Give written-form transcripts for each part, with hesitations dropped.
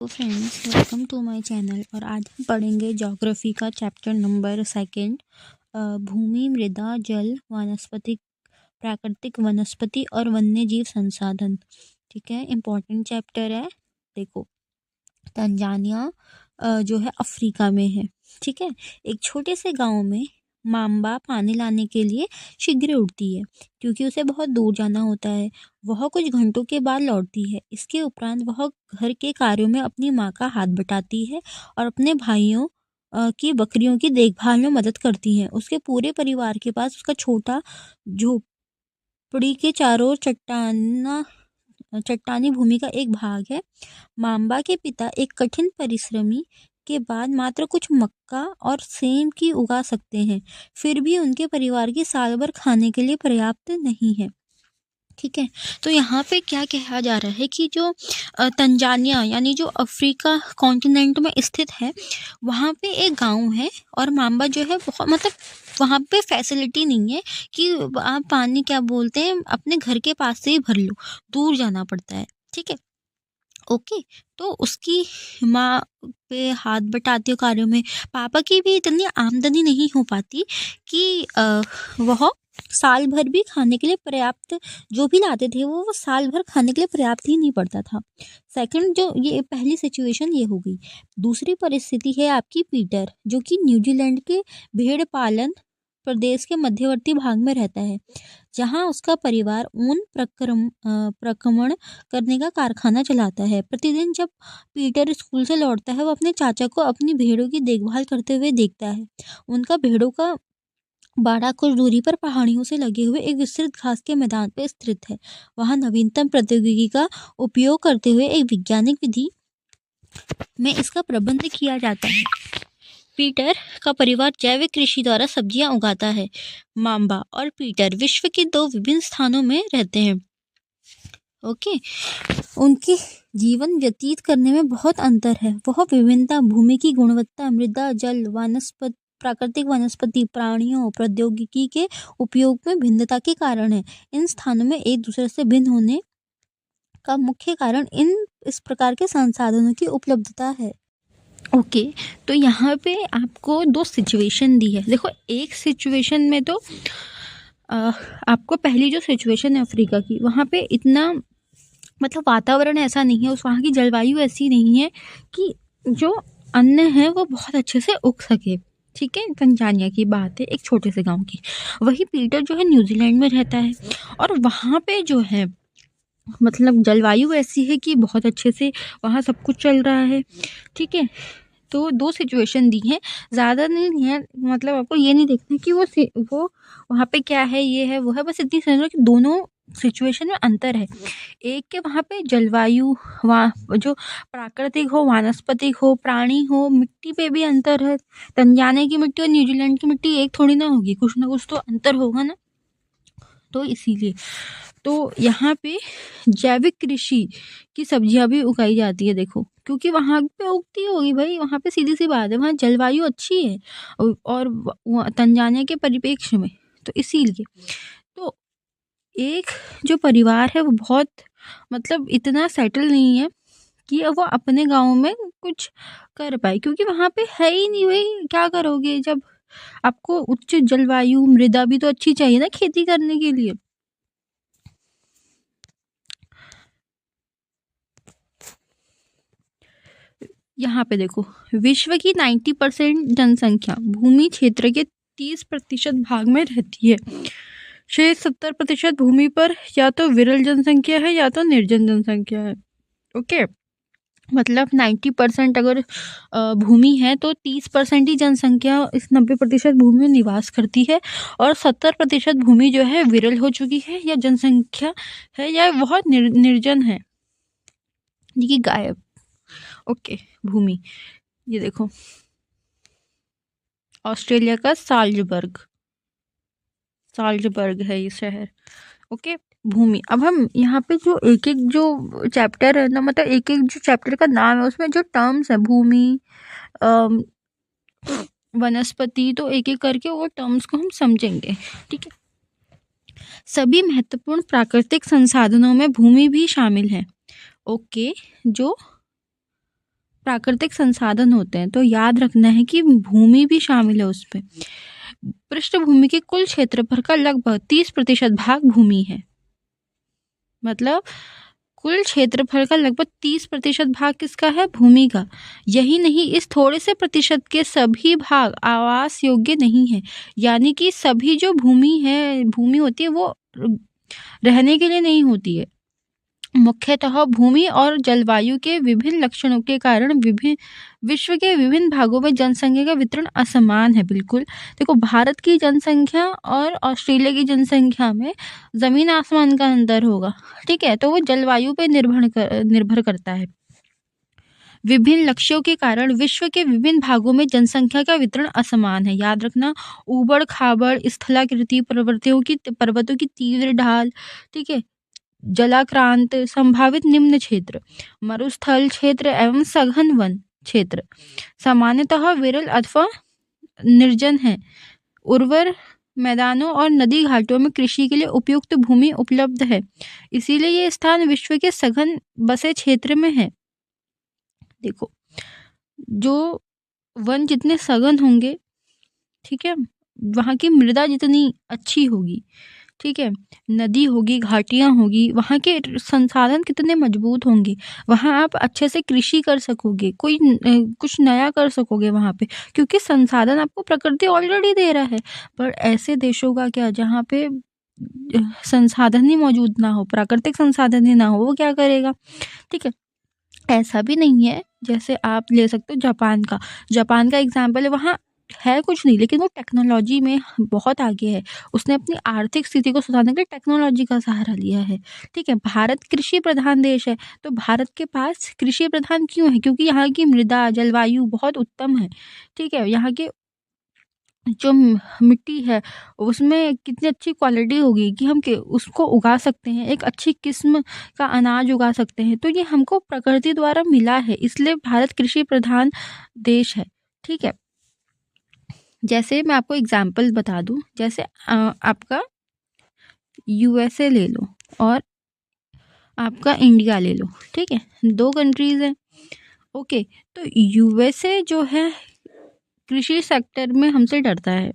तो friends, welcome to my channel. और आज हम पढ़ेंगे ज्योग्राफी का चैप्टर नंबर 2, भूमि, मृदा, जल, वनस्पति, प्राकृतिक वनस्पति और वन्य जीव संसाधन। ठीक है, इम्पोर्टेंट चैप्टर है। देखो, तंजानिया जो है अफ्रीका में है। ठीक है, एक छोटे से गांव में मांबा पानी लाने के लिए शीघ्र उड़ती है, क्योंकि उसे बहुत दूर जाना होता है। वह कुछ घंटों के बाद लौटती है। इसके उपरांत वह घर के कार्यों में अपनी माँ का हाथ बटाती है और अपने भाइयों की बकरियों की देखभाल में मदद करती है। उसके पूरे परिवार के पास उसका छोटा झोपड़ी के चारों ओर चट्टानी भूमि का एक भाग है। मांबा के पिता एक कठिन परिश्रमी के बाद मात्र कुछ मक्का और सेम की उगा सकते हैं, फिर भी उनके परिवार की साल भर खाने के लिए पर्याप्त नहीं है। ठीक है, तो यहाँ पे क्या कहा जा रहा है कि जो तंजानिया यानी जो अफ्रीका कॉन्टिनेंट में स्थित है, वहाँ पे एक गांव है और मांबा जो है बहुत मतलब वहाँ पे फैसिलिटी नहीं है कि आप पानी क्या बोलते हैं अपने घर के पास से ही भर लो, दूर जाना पड़ता है। ठीक है, ओके। तो उसकी माँ पे हाथ बटाते कार्यों में पापा की भी इतनी आमदनी नहीं हो पाती कि वह साल भर भी खाने के लिए पर्याप्त, जो भी लाते थे वो साल भर खाने के लिए पर्याप्त ही नहीं पड़ता था। सेकंड, जो ये पहली सिचुएशन ये हो गई। दूसरी परिस्थिति है आपकी पीटर, जो कि न्यूजीलैंड के भेड़ पालन प्रदेश के मध्यवर्ती भाग में रहता है, जहां उसका परिवार ऊन प्रक्रमण करने का कारखाना चलाता है। प्रतिदिन जब पीटर स्कूल से लौटता है, वो अपने चाचा को अपनी भेड़ों की देखभाल करते हुए देखता है। उनका भेड़ों का बाड़ा कुछ दूरी पर पहाड़ियों से लगे हुए एक विस्तृत घास के मैदान पर स्थित है। वहां नवीनतम प्रौद्योगिकी का उपयोग करते हुए एक वैज्ञानिक विधि में इसका प्रबंध किया जाता है। पीटर का परिवार जैविक कृषि द्वारा सब्जियां उगाता है। मांबा और पीटर विश्व के 2 विभिन्न स्थानों में रहते हैं। ओके, उनके जीवन व्यतीत करने में बहुत अंतर है। वह विभिन्नता भूमि की गुणवत्ता, मृदा, जल, वनस्पति, प्राकृतिक वनस्पति, प्राणियों, प्रौद्योगिकी के उपयोग में भिन्नता के कारण है। इन स्थानों में एक दूसरे से भिन्न होने का मुख्य कारण इस प्रकार के संसाधनों की उपलब्धता है। ओके, तो यहाँ पे आपको 2 सिचुएशन दी है। देखो, एक सिचुएशन में तो आपको पहली जो सिचुएशन है अफ्रीका की, वहाँ पे इतना मतलब वातावरण ऐसा नहीं है, उस वहाँ की जलवायु ऐसी नहीं है कि जो अन्न है वो बहुत अच्छे से उग सके। ठीक है, तंजानिया की बात है, एक छोटे से गांव की। वही पीटर जो है न्यूजीलैंड में रहता है और वहाँ पे जो है मतलब जलवायु ऐसी है कि बहुत अच्छे से वहाँ सब कुछ चल रहा है। ठीक है, तो 2 सिचुएशन दी हैं, ज़्यादा नहीं है। मतलब आपको ये नहीं देखना कि वो वहाँ पे क्या है, ये है, वो है। बस इतनी समझ लो कि दोनों सिचुएशन में अंतर है। एक के वहाँ पे जलवायु, वहाँ जो प्राकृतिक हो, वानस्पतिक हो, प्राणी हो, मिट्टी पे भी अंतर है। तंजानिया की मिट्टी और न्यूजीलैंड की मिट्टी एक थोड़ी ना होगी, कुछ ना कुछ तो अंतर होगा ना। तो इसीलिए तो यहाँ पे जैविक कृषि की सब्जियां भी उगाई जाती है। देखो, क्योंकि वहाँ पे उगती होगी भाई, वहाँ पे सीधी सी बात है, वहाँ जलवायु अच्छी है और तंजानिया के परिप्रेक्ष्य में, तो इसीलिए तो एक जो परिवार है वो बहुत मतलब इतना सेटल नहीं है कि वो अपने गांव में कुछ कर पाए, क्योंकि वहाँ पे है ही नहीं भाई। क्या करोगे जब आपको उच्च जलवायु, मृदा भी तो अच्छी चाहिए ना खेती करने के लिए। यहाँ पे देखो, विश्व की 90% जनसंख्या भूमि क्षेत्र के 30% भाग में रहती है। शेष 70% भूमि पर या तो विरल जनसंख्या है या तो निर्जन जनसंख्या है। ओके, मतलब 90% अगर भूमि है तो 30% ही जनसंख्या इस 90% भूमि में निवास करती है और 70% भूमि जो है विरल हो चुकी है या जनसंख्या है या बहुत निर्जन है, ये गायब। ओके, भूमि, ये देखो ऑस्ट्रेलिया का साल्जबर्ग है ये शहर। ओके, भूमि। अब हम यहाँ पे जो एक एक जो चैप्टर है ना, मतलब एक एक जो चैप्टर का नाम है उसमें जो टर्म्स है, भूमि, वनस्पति, तो एक एक करके वो टर्म्स को हम समझेंगे। ठीक है, सभी महत्वपूर्ण प्राकृतिक संसाधनों में भूमि भी शामिल है। ओके, जो प्राकृतिक संसाधन होते हैं, तो याद रखना है कि भूमि भी शामिल है उसपे। पृष्ठभूमि के कुल क्षेत्रफल का लगभग 30% भाग भूमि है। मतलब कुल क्षेत्रफल का लगभग 30% भाग किसका है? भूमि का। यही नहीं, इस थोड़े से प्रतिशत के सभी भाग आवास योग्य नहीं है। यानी कि सभी जो भूमि होती है वो रहने के लिए नहीं होती है। मुख्यतः भूमि और जलवायु के विभिन्न लक्षणों के कारण विश्व के विभिन्न भागों में जनसंख्या का वितरण असमान है। बिल्कुल देखो, भारत की जनसंख्या और ऑस्ट्रेलिया की जनसंख्या में जमीन आसमान का अंतर होगा, ठीक है। तो वो जलवायु पे निर्भर करता है। विभिन्न लक्ष्यों के कारण विश्व के विभिन्न भागों में जनसंख्या का वितरण असमान है। याद रखना, ऊबड़ खाबड़ स्थलाकृति, पर्वतों की तीव्र ढाल, ठीक है, जलाक्रांत, संभावित निम्न क्षेत्र, मरुस्थल क्षेत्र एवं सघन वन क्षेत्र सामान्यतः विरल अथवा निर्जन है। उर्वर मैदानों और नदी घाटों में कृषि के लिए उपयुक्त भूमि उपलब्ध है, इसीलिए ये स्थान विश्व के सघन बसे क्षेत्र में है। देखो, जो वन जितने सघन होंगे, ठीक है, वहाँ की मृदा जितनी अच्छी होगी, ठीक है, नदी होगी, घाटियाँ होगी, वहाँ के संसाधन कितने मजबूत होंगे, वहाँ आप अच्छे से कृषि कर सकोगे, कुछ नया कर सकोगे वहाँ पे, क्योंकि संसाधन आपको प्रकृति ऑलरेडी दे रहा है। पर ऐसे देशों का क्या, जहाँ पे संसाधन ही मौजूद ना हो, प्राकृतिक संसाधन ही ना हो, वो क्या करेगा? ठीक है, ऐसा भी नहीं है। जैसे आप ले सकते हो जापान का एग्जाम्पल है। वहाँ है कुछ नहीं, लेकिन वो टेक्नोलॉजी में बहुत आगे है। उसने अपनी आर्थिक स्थिति को सुधारने के लिए टेक्नोलॉजी का सहारा लिया है, ठीक है। भारत कृषि प्रधान देश है, तो भारत के पास कृषि प्रधान क्यों है? क्योंकि यहाँ की मृदा जलवायु बहुत उत्तम है, ठीक है। यहाँ के जो मिट्टी है उसमें कितनी अच्छी क्वालिटी होगी कि हम उसको उगा सकते हैं, एक अच्छी किस्म का अनाज उगा सकते हैं। तो ये हमको प्रकृति द्वारा मिला है, इसलिए भारत कृषि प्रधान देश है, ठीक है। जैसे मैं आपको एग्जाम्पल बता दूं, जैसे आपका यूएसए ले लो और आपका इंडिया ले लो, ठीक है, 2 कंट्रीज हैं, ओके। तो यूएसए जो है कृषि सेक्टर में हमसे डरता है,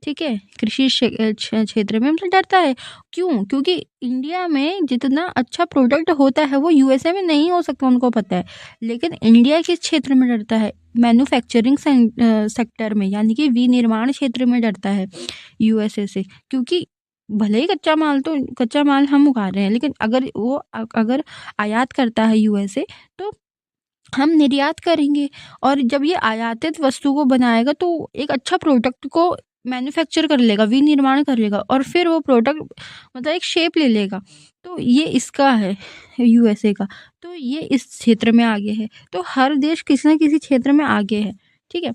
ठीक है, कृषि क्षेत्र में हमसे डरता है। क्यों? क्योंकि इंडिया में जितना अच्छा प्रोडक्ट होता है वो यूएसए में नहीं हो सकता, उनको पता है। लेकिन इंडिया किस क्षेत्र में डरता है? मैन्युफैक्चरिंग सेक्टर में, यानी कि विनिर्माण क्षेत्र में डरता है यूएसए से। क्योंकि भले ही कच्चा माल हम उगा रहे हैं, लेकिन अगर आयात करता है यूएसए, तो हम निर्यात करेंगे, और जब ये आयातित वस्तु को बनाएगा तो एक अच्छा प्रोडक्ट को मैन्युफैक्चर कर लेगा, विनिर्माण कर लेगा, और फिर वो प्रोडक्ट मतलब एक शेप ले लेगा। तो ये इसका है यूएसए का, तो ये इस क्षेत्र में आगे है। तो हर देश किसी न किसी क्षेत्र में आगे है, ठीक है।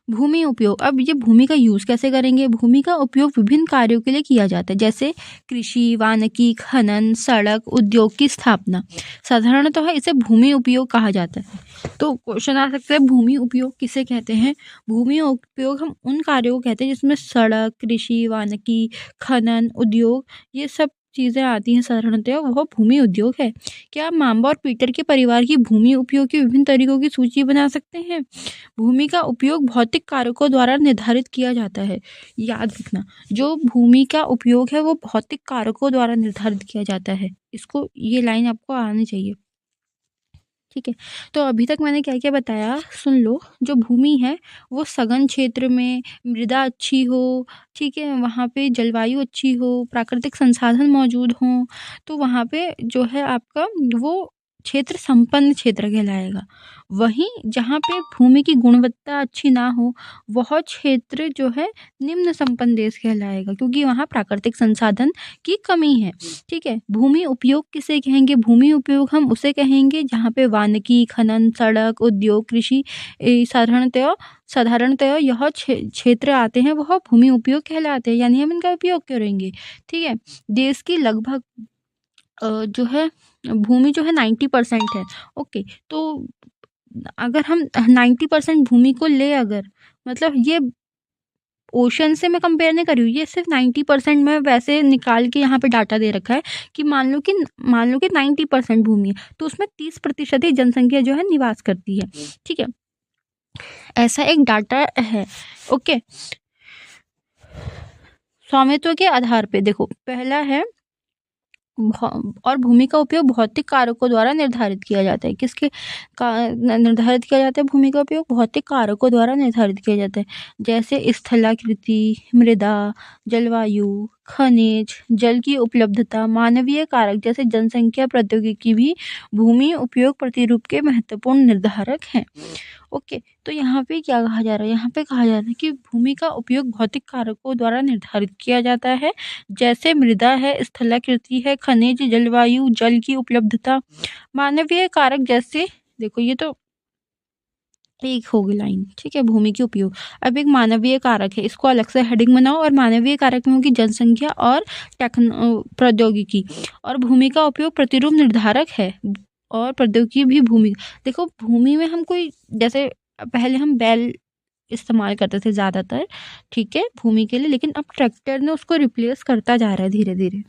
भूमि उपयोग, अब ये भूमि का यूज़ कैसे करेंगे? भूमि का उपयोग विभिन्न कार्यों के लिए किया जाता है, जैसे कृषि, वानिकी, खनन, सड़क, उद्योग की स्थापना। साधारणतः इसे भूमि उपयोग कहा जाता है। तो क्वेश्चन आ सकता है, भूमि उपयोग किसे कहते हैं? भूमि उपयोग हम उन कार्यों को कहते हैं जिसमें सड़क, कृषि, वानिकी, खनन, उद्योग, ये सब चीज़ें आती हैं साधारणतः, वह भूमि उद्योग है। क्या आप मांबा और पीटर के परिवार की भूमि उपयोग के विभिन्न तरीकों की सूची बना सकते हैं? भूमि का उपयोग भौतिक कारकों द्वारा निर्धारित किया जाता है। याद रखना, जो भूमि का उपयोग है वो भौतिक कारकों द्वारा निर्धारित किया जाता है। इसको, ये लाइन आपको आनी चाहिए, ठीक है। तो अभी तक मैंने क्या क्या बताया सुन लो। जो भूमि है वो सघन क्षेत्र में मृदा अच्छी हो, ठीक है, वहाँ पे जलवायु अच्छी हो, प्राकृतिक संसाधन मौजूद हों, तो वहाँ पे जो है आपका वो क्षेत्र संपन्न क्षेत्र कहलाएगा। वहीं जहाँ पे भूमि की गुणवत्ता अच्छी ना हो, वह क्षेत्र जो है निम्न संपन्न देश कहलाएगा, क्योंकि वहाँ प्राकृतिक संसाधन की कमी है, ठीक है। भूमि उपयोग किसे कहेंगे? भूमि उपयोग हम उसे कहेंगे जहाँ पे वानिकी, खनन, सड़क, उद्योग, कृषि साधारणतः यह क्षेत्र आते हैं, वह भूमि उपयोग कहलाते हैं, यानी हम इनका उपयोग करेंगे, ठीक है। देश की लगभग जो है भूमि जो है 90% है, ओके। तो अगर हम 90% भूमि को ले, अगर मतलब ये ओशन से मैं कंपेयर नहीं कर रही हूँ, ये सिर्फ 90% में वैसे निकाल के यहाँ पे डाटा दे रखा है कि मान लो कि 90% भूमि है, तो उसमें 30% ही जनसंख्या जो है निवास करती है। ठीक है, ऐसा एक डाटा है। ओके, स्वामित्व के आधार पे देखो, पहला है और भूमि का उपयोग भौतिक कारकों द्वारा निर्धारित किया जाता है। किसके निर्धारित किया जाता है? भूमि का उपयोग भौतिक कारकों द्वारा निर्धारित किया जाता है, जैसे स्थलाकृति, मृदा, जलवायु, खनिज, जल की उपलब्धता, मानवीय कारक जैसे जनसंख्या, प्रौद्योगिकी भी भूमि उपयोग प्रतिरूप के महत्वपूर्ण निर्धारक हैं। ओके, तो यहाँ पे क्या कहा जा रहा है? यहाँ पे कहा जा रहा है कि भूमि का उपयोग भौतिक कारकों द्वारा निर्धारित किया जाता है, जैसे मृदा है, स्थलाकृति है, खनिज, जलवायु, जल की उपलब्धता, मानवीय कारक जैसे, देखो ये तो एक होगी लाइन। ठीक है, भूमि के उपयोग। अब एक मानवीय कारक है, इसको अलग से हेडिंग बनाओ, और मानवीय कारक में होगी जनसंख्या और प्रौद्योगिकी, और भूमि का उपयोग प्रतिरूप निर्धारक है, और प्रौद्योगिकी भी भूमि। देखो, भूमि में हम कोई, जैसे पहले हम बैल इस्तेमाल करते थे ज़्यादातर, ठीक है, भूमि के लिए, लेकिन अब ट्रैक्टर ने उसको रिप्लेस करता जा रहा है धीरे धीरे।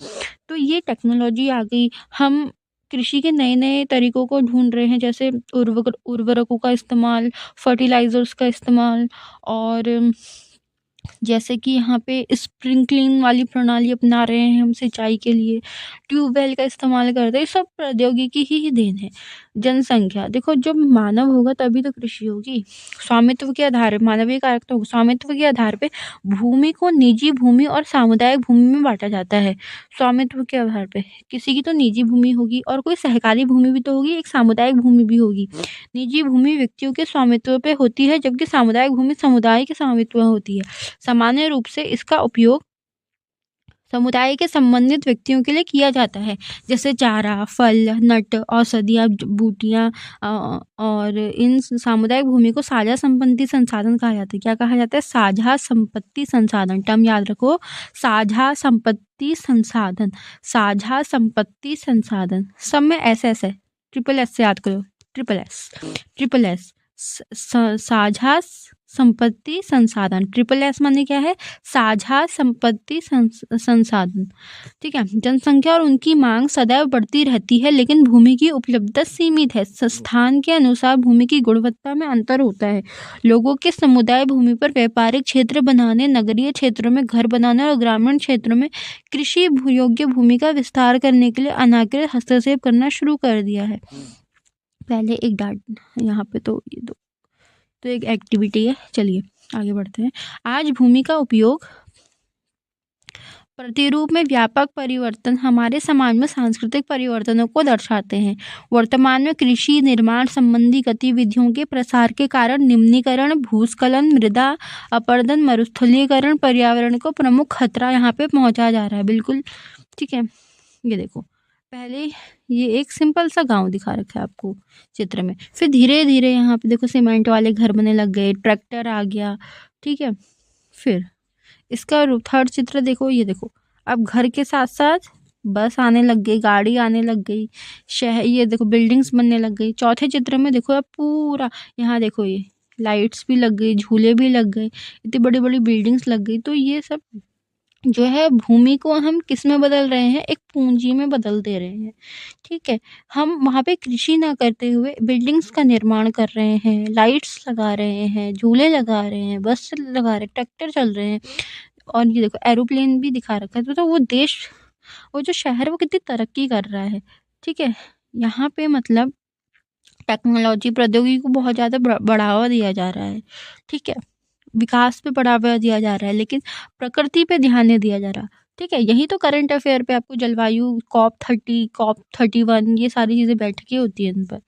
तो ये टेक्नोलॉजी आ गई। हम कृषि के नए नए तरीकों को ढूंढ रहे हैं, जैसे उर्वरकों का इस्तेमाल, फर्टिलाइजर्स का इस्तेमाल, और जैसे कि यहाँ पे स्प्रिंकलिंग वाली प्रणाली अपना रहे हैं हम सिंचाई के लिए, ट्यूबवेल का इस्तेमाल करते हैं। सब प्रौद्योगिकी ही देन है। जनसंख्या, देखो जब मानव होगा तभी तो कृषि होगी। स्वामित्व के आधार पर, मानवीय कारक तो स्वामित्व के आधार पे भूमि को निजी भूमि और सामुदायिक भूमि में बांटा जाता है। स्वामित्व के आधार पे किसी की तो निजी भूमि होगी, और कोई सहकारी भूमि भी तो होगी, एक सामुदायिक भूमि भी होगी। निजी भूमि व्यक्तियों के स्वामित्व पे होती है, जबकि सामुदायिक भूमि समुदाय के स्वामित्व में होती है। सामान्य रूप से इसका उपयोग समुदाय के संबंधित व्यक्तियों के लिए किया जाता है, जैसे चारा, फल, नट, औषधियाँ, बूटियाँ, और इन सामुदायिक भूमि को साझा संपत्ति संसाधन कहा जाता है। क्या कहा जाता है? साझा संपत्ति संसाधन। टर्म याद रखो, साझा संपत्ति संसाधन, साझा संपत्ति संसाधन। सब में एस है, ट्रिपल एस से याद करो, ट्रिपल एस, साझा संपत्ति संसाधन। ट्रिपल एस माने क्या है? साझा संपत्ति संसाधन। ठीक है, जनसंख्या और उनकी मांग सदैव बढ़ती रहती है, लेकिन भूमि की उपलब्धता सीमित है। स्थान के अनुसार भूमि की गुणवत्ता में अंतर होता है। लोगों के समुदाय भूमि पर व्यापारिक क्षेत्र बनाने, नगरीय क्षेत्रों में घर बनाने और ग्रामीण क्षेत्रों में कृषि योग्य भूमि का विस्तार करने के लिए अनाकृत हस्तक्षेप करना शुरू कर दिया है। पहले एक डाट यहाँ पे तो ये दो तो एक एक्टिविटी है। चलिए आगे बढ़ते हैं। आज भूमि का उपयोग प्रतिरूप में व्यापक परिवर्तन हमारे समाज में सांस्कृतिक परिवर्तनों को दर्शाते हैं। वर्तमान में कृषि निर्माण संबंधी गतिविधियों के प्रसार के कारण निम्नीकरण, भूस्खलन, मृदा अपरदन, मरुस्थलीकरण पर्यावरण को प्रमुख खतरा यहाँ पे पहुँचा जा रहा है। बिल्कुल ठीक है। ये देखो, पहले ये एक सिंपल सा गांव दिखा रखा है आपको चित्र में, फिर धीरे धीरे यहाँ पे देखो सीमेंट वाले घर बनने लग गए, ट्रैक्टर आ गया। ठीक है, फिर इसका थर्ड चित्र देखो, ये देखो अब घर के साथ साथ बस आने लग गई, गाड़ी आने लग गई, शहर, ये देखो बिल्डिंग्स बनने लग गई। चौथे चित्र में देखो अब पूरा यहाँ देखो ये लाइट्स भी लग गई, झूले भी लग गए, इतनी बड़ी बड़ी बिल्डिंग्स लग गई। तो ये सब जो है भूमि को हम किस में बदल रहे हैं? एक पूंजी में बदल दे रहे हैं। ठीक है, हम वहाँ पे कृषि ना करते हुए बिल्डिंग्स का निर्माण कर रहे हैं, लाइट्स लगा रहे हैं, झूले लगा रहे हैं, बस लगा रहे हैं, ट्रैक्टर चल रहे हैं, और ये देखो एरोप्लेन भी दिखा रखा है। तो वो देश, वो जो शहर, वो कितनी तरक्की कर रहा है। ठीक है, यहाँ पे मतलब टेक्नोलॉजी, प्रौद्योगिकी को बहुत ज़्यादा बढ़ावा दिया जा रहा है। ठीक है, विकास पे बढ़ावा दिया जा रहा है, लेकिन प्रकृति पे ध्यान नहीं दिया जा रहा। ठीक है, यही तो करंट अफेयर पे आपको जलवायु, COP30, COP31, ये सारी चीज़ें बैठकें होती हैं इन पर।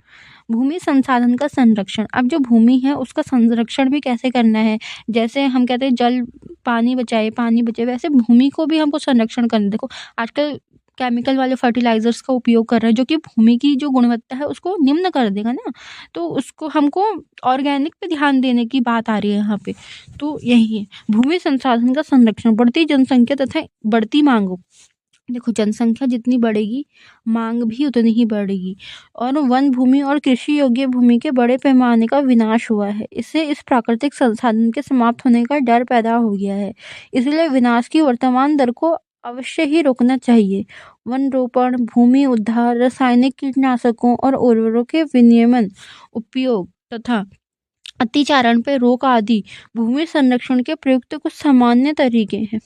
भूमि संसाधन का संरक्षण, अब जो भूमि है उसका संरक्षण भी कैसे करना है? जैसे हम कहते हैं जल, पानी बचाए, पानी बचे, वैसे भूमि को भी हमको संरक्षण करना। देखो आजकल केमिकल वाले फर्टिलाइजर्स का उपयोग कर रहे हैं, जो कि भूमि की जो गुणवत्ता है उसको निम्न कर देगा ना। तो उसको हमको ऑर्गेनिक पे ध्यान देने की बात आ रही है यहाँ पे। तो यही है भूमि संसाधन का संरक्षण। बढ़ती जनसंख्या तथा बढ़ती मांगों देखो, जनसंख्या जितनी बढ़ेगी मांग भी उतनी ही बढ़ेगी और वन भूमि और कृषि योग्य भूमि के बड़े पैमाने का विनाश हुआ है। इससे इस प्राकृतिक संसाधन के समाप्त होने का डर पैदा हो गया है। इसलिए विनाश की वर्तमान दर को अवश्य ही रोकना चाहिए। वन रोपण, भूमि उद्धार, रासायनिक कीटनाशकों और उर्वरकों के विनियमन, उपयोग तथा अतिचारण पे रोक आदि भूमि संरक्षण के प्रयुक्त कुछ सामान्य तरीके हैं।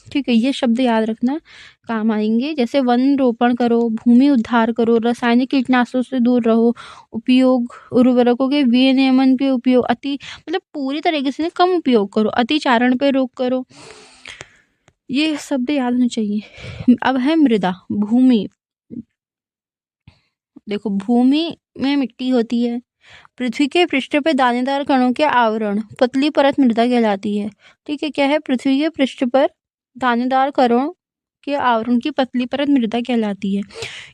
ठीक है, ये शब्द याद रखना, काम आएंगे। जैसे वन रोपण करो, भूमि उद्धार करो, रासायनिक कीटनाशकों से दूर रहो, उपयोग उर्वरकों के विनियमन के उपयोग मतलब पूरी तरीके से कम उपयोग करो, अतिचारण पे रोक करो। ये शब्द याद होने चाहिए। अब है मृदा, भूमि। देखो, भूमि में मिट्टी होती है। पृथ्वी के पृष्ठ पे दानेदार कणों के आवरण, पतली परत मृदा कहलाती है। ठीक है, क्या है? पृथ्वी के पृष्ठ पर दानेदार कणों के आवरण की पतली परत मृदा कहलाती है।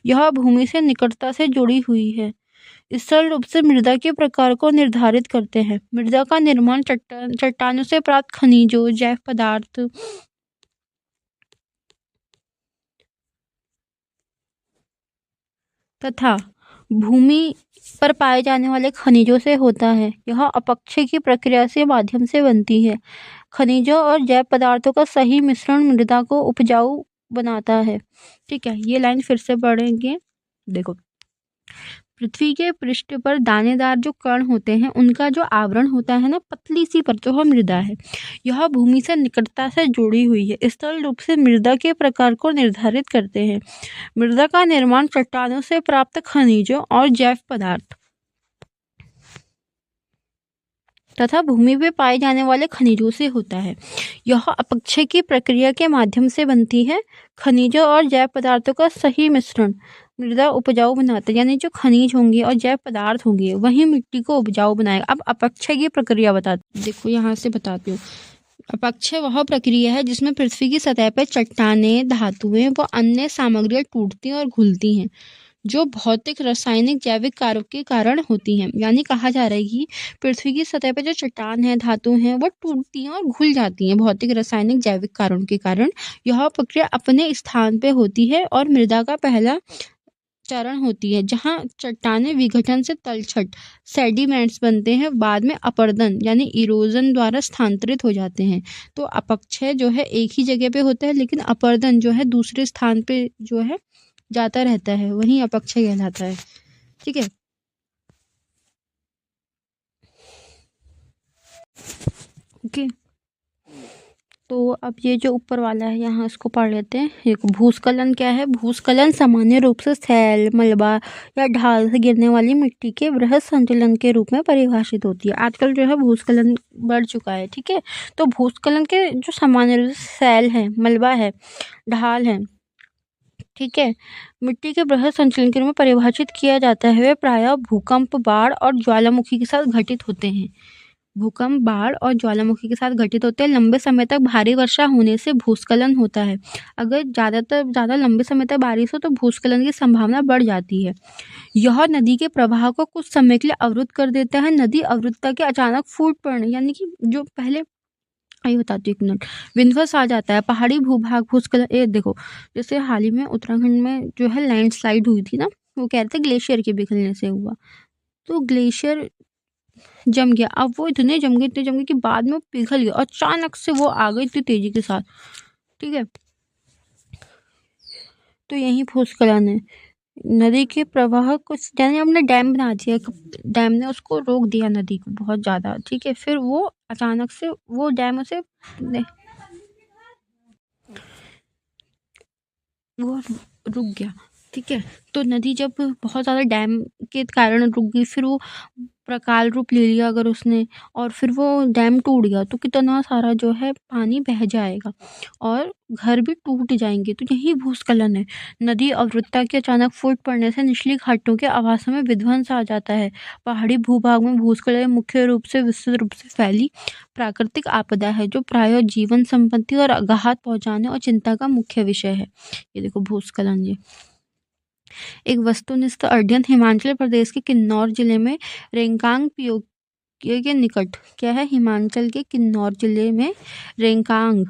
यह भूमि से निकटता से जुड़ी हुई है। स्थल रूप से मृदा के प्रकार को निर्धारित करते हैं। मृदा का निर्माण चट्टानों से प्राप्त खनिजों, जैव पदार्थ तथा भूमि पर पाए जाने वाले खनिजों से होता है। यह अपक्षय की प्रक्रिया से माध्यम से बनती है। खनिजों और जैव पदार्थों का सही मिश्रण मृदा को उपजाऊ बनाता है। ठीक है, ये लाइन फिर से पढ़ेंगे। देखो, पृथ्वी के पृष्ठ पर दानेदार जो कण होते हैं उनका जो आवरण होता है ना, पतली सी परत, वह मृदा है। यह भूमि से निकटता से जुड़ी हुई है। स्थल रूप से मृदा के प्रकार को निर्धारित करते हैं। मृदा का निर्माण चट्टानों से प्राप्त खनिजों और जैव पदार्थ तथा भूमि में पाए जाने वाले खनिजों से होता है। यह अपक्षय की प्रक्रिया के माध्यम से बनती है। खनिजों और जैव पदार्थों का सही मिश्रण मृदा उपजाऊ बनाता है। यानी जो खनिज होंगे और जैव पदार्थ होंगे वही मिट्टी को उपजाऊ बनाएगा। अब अपक्षय की प्रक्रिया देखो, यहाँ से बताती हूँ। अपक्षय वह प्रक्रिया है जिसमें पृथ्वी की सतह पर चट्टानें, धातुएं व अन्य सामग्रियां टूटती और घुलती हैं, जो भौतिक, रासायनिक, जैविक कारकों के कारण होती हैं। यानी कहा जा रहा है कि पृथ्वी की सतह पर जो चट्टान है, धातु हैं, वो टूटती हैं और घुल जाती हैं भौतिक, रासायनिक, जैविक कारणों के कारण। यह प्रक्रिया अपने स्थान पे होती है और मृदा का पहला चरण होती है, जहाँ चट्टानें विघटन से तलछट, सेडिमेंट्स बनते हैं। बाद में अपरदन यानी इरोजन द्वारा स्थानांतरित हो जाते हैं। तो अपक्षय जो है एक ही जगह पे होता है, लेकिन अपरदन जो है दूसरे स्थान पे जो है जाता रहता है, वही अपक्षय कहलाता है। ठीक है, ओके। तो अब ये जो ऊपर वाला है यहाँ इसको पढ़ लेते हैं। एक भूस्खलन क्या है? भूस्खलन सामान्य रूप से सैल, मलबा या ढाल से गिरने वाली मिट्टी के बृहद संचलन के रूप में परिभाषित होती है। आजकल जो है भूस्खलन बढ़ चुका है। ठीक है, तो भूस्खलन के जो सामान्य रूप से सैल है, मलबा है, ढाल है, ठीक है, मिट्टी के बृहद संचलन के रूप में परिभाषित किया जाता है। वे प्रायः भूकंप, बाढ़ और ज्वालामुखी के साथ घटित होते हैं। भूकंप, बाढ़ और ज्वालामुखी के साथ घटित होते हैं। लंबे समय तक भारी वर्षा होने से भूस्खलन होता है। अगर ज़्यादा लंबे समय तक बारिश हो तो भूस्खलन की संभावना बढ़ जाती है। यह नदी के प्रवाह को कुछ समय के लिए अवरुद्ध कर देता है। नदी अवरुद्धता के अचानक फूट पड़ने, यानी कि जो पहले, आइए बताती हूँ, एक मिनट, विध्वंस आ जाता है। पहाड़ी भूभाग भूस्खलन, ये देखो, जैसे हाल ही में उत्तराखंड में जो है लैंडस्लाइड हुई थी ना, वो कह रहे थे ग्लेशियर के पिघलने से हुआ। तो ग्लेशियर जम गया। अब वो इतने जम गए कि बाद में वो पिघल गया, अचानक से वो आ गई इतनी तेजी के साथ। ठीक है, तो यही भूस्खलन है। नदी के प्रवाह को, यानी हमने डैम बना दिया, डैम ने उसको रोक दिया नदी को बहुत ज़्यादा। ठीक है, फिर वो अचानक से वो डैम उसे वो रुक गया। ठीक है, तो नदी जब बहुत ज़्यादा डैम के कारण रुक गई, फिर वो प्रकाल रूप ले लिया अगर उसने, और फिर वो डैम टूट गया तो कितना सारा जो है पानी बह जाएगा और घर भी टूट जाएंगे। तो यही भूस्खलन है। नदी अवरुद्धता के अचानक फूट पड़ने से निचली घाटों के आवासों में विध्वंस आ जाता है। पहाड़ी भूभाग में भूस्खलन मुख्य रूप से विस्तृत रूप से फैली प्राकृतिक आपदा है, जो प्रायः जीवन संपत्ति और आघात पहुंचाने और चिंता का मुख्य विषय है। ये देखो भूस्खलन, ये एक वस्तुनिष्ठ अध्ययन हिमाचल प्रदेश के किन्नौर जिले में रेंकांग पीओ के निकट, क्या है, हिमाचल के किन्नौर जिले में रेंकांग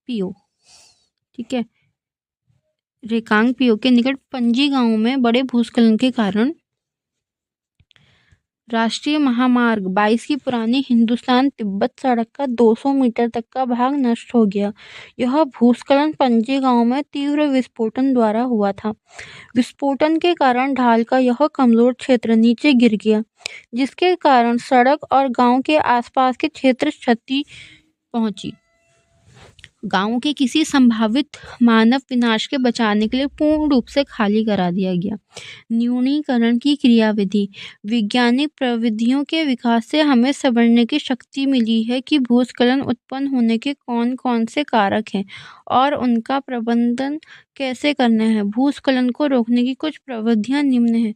पीओ, ठीक है। रेकांगपिओ के निकट पंजी गांव में बड़े भूस्खलन के कारण राष्ट्रीय महामार्ग 22 की पुरानी हिंदुस्तान तिब्बत सड़क का 200 मीटर तक का भाग नष्ट हो गया। यह भूस्खलन पंजी गांव में तीव्र विस्फोटन द्वारा हुआ था। विस्फोटन के कारण ढाल का यह कमजोर क्षेत्र नीचे गिर गया, जिसके कारण सड़क और गांव के आसपास के क्षेत्र क्षति पहुंची। गांव के किसी संभावित मानव विनाश के बचाने के लिए पूर्ण रूप से खाली करा दिया गया। न्यूनीकरण की क्रियाविधि। वैज्ञानिक प्रविधियों के विकास से हमें समझने की शक्ति मिली है कि भूस्खलन उत्पन्न होने के कौन कौन से कारक हैं और उनका प्रबंधन कैसे करना है। भूस्खलन को रोकने की कुछ प्रविधियां निम्न हैं।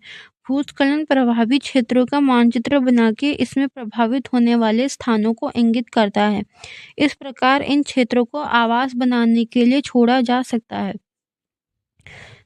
भूस्खलन प्रभावित क्षेत्रों का मानचित्र बना के इसमें प्रभावित होने वाले स्थानों को इंगित करता है। इस प्रकार इन क्षेत्रों को आवास बनाने के लिए छोड़ा जा सकता है।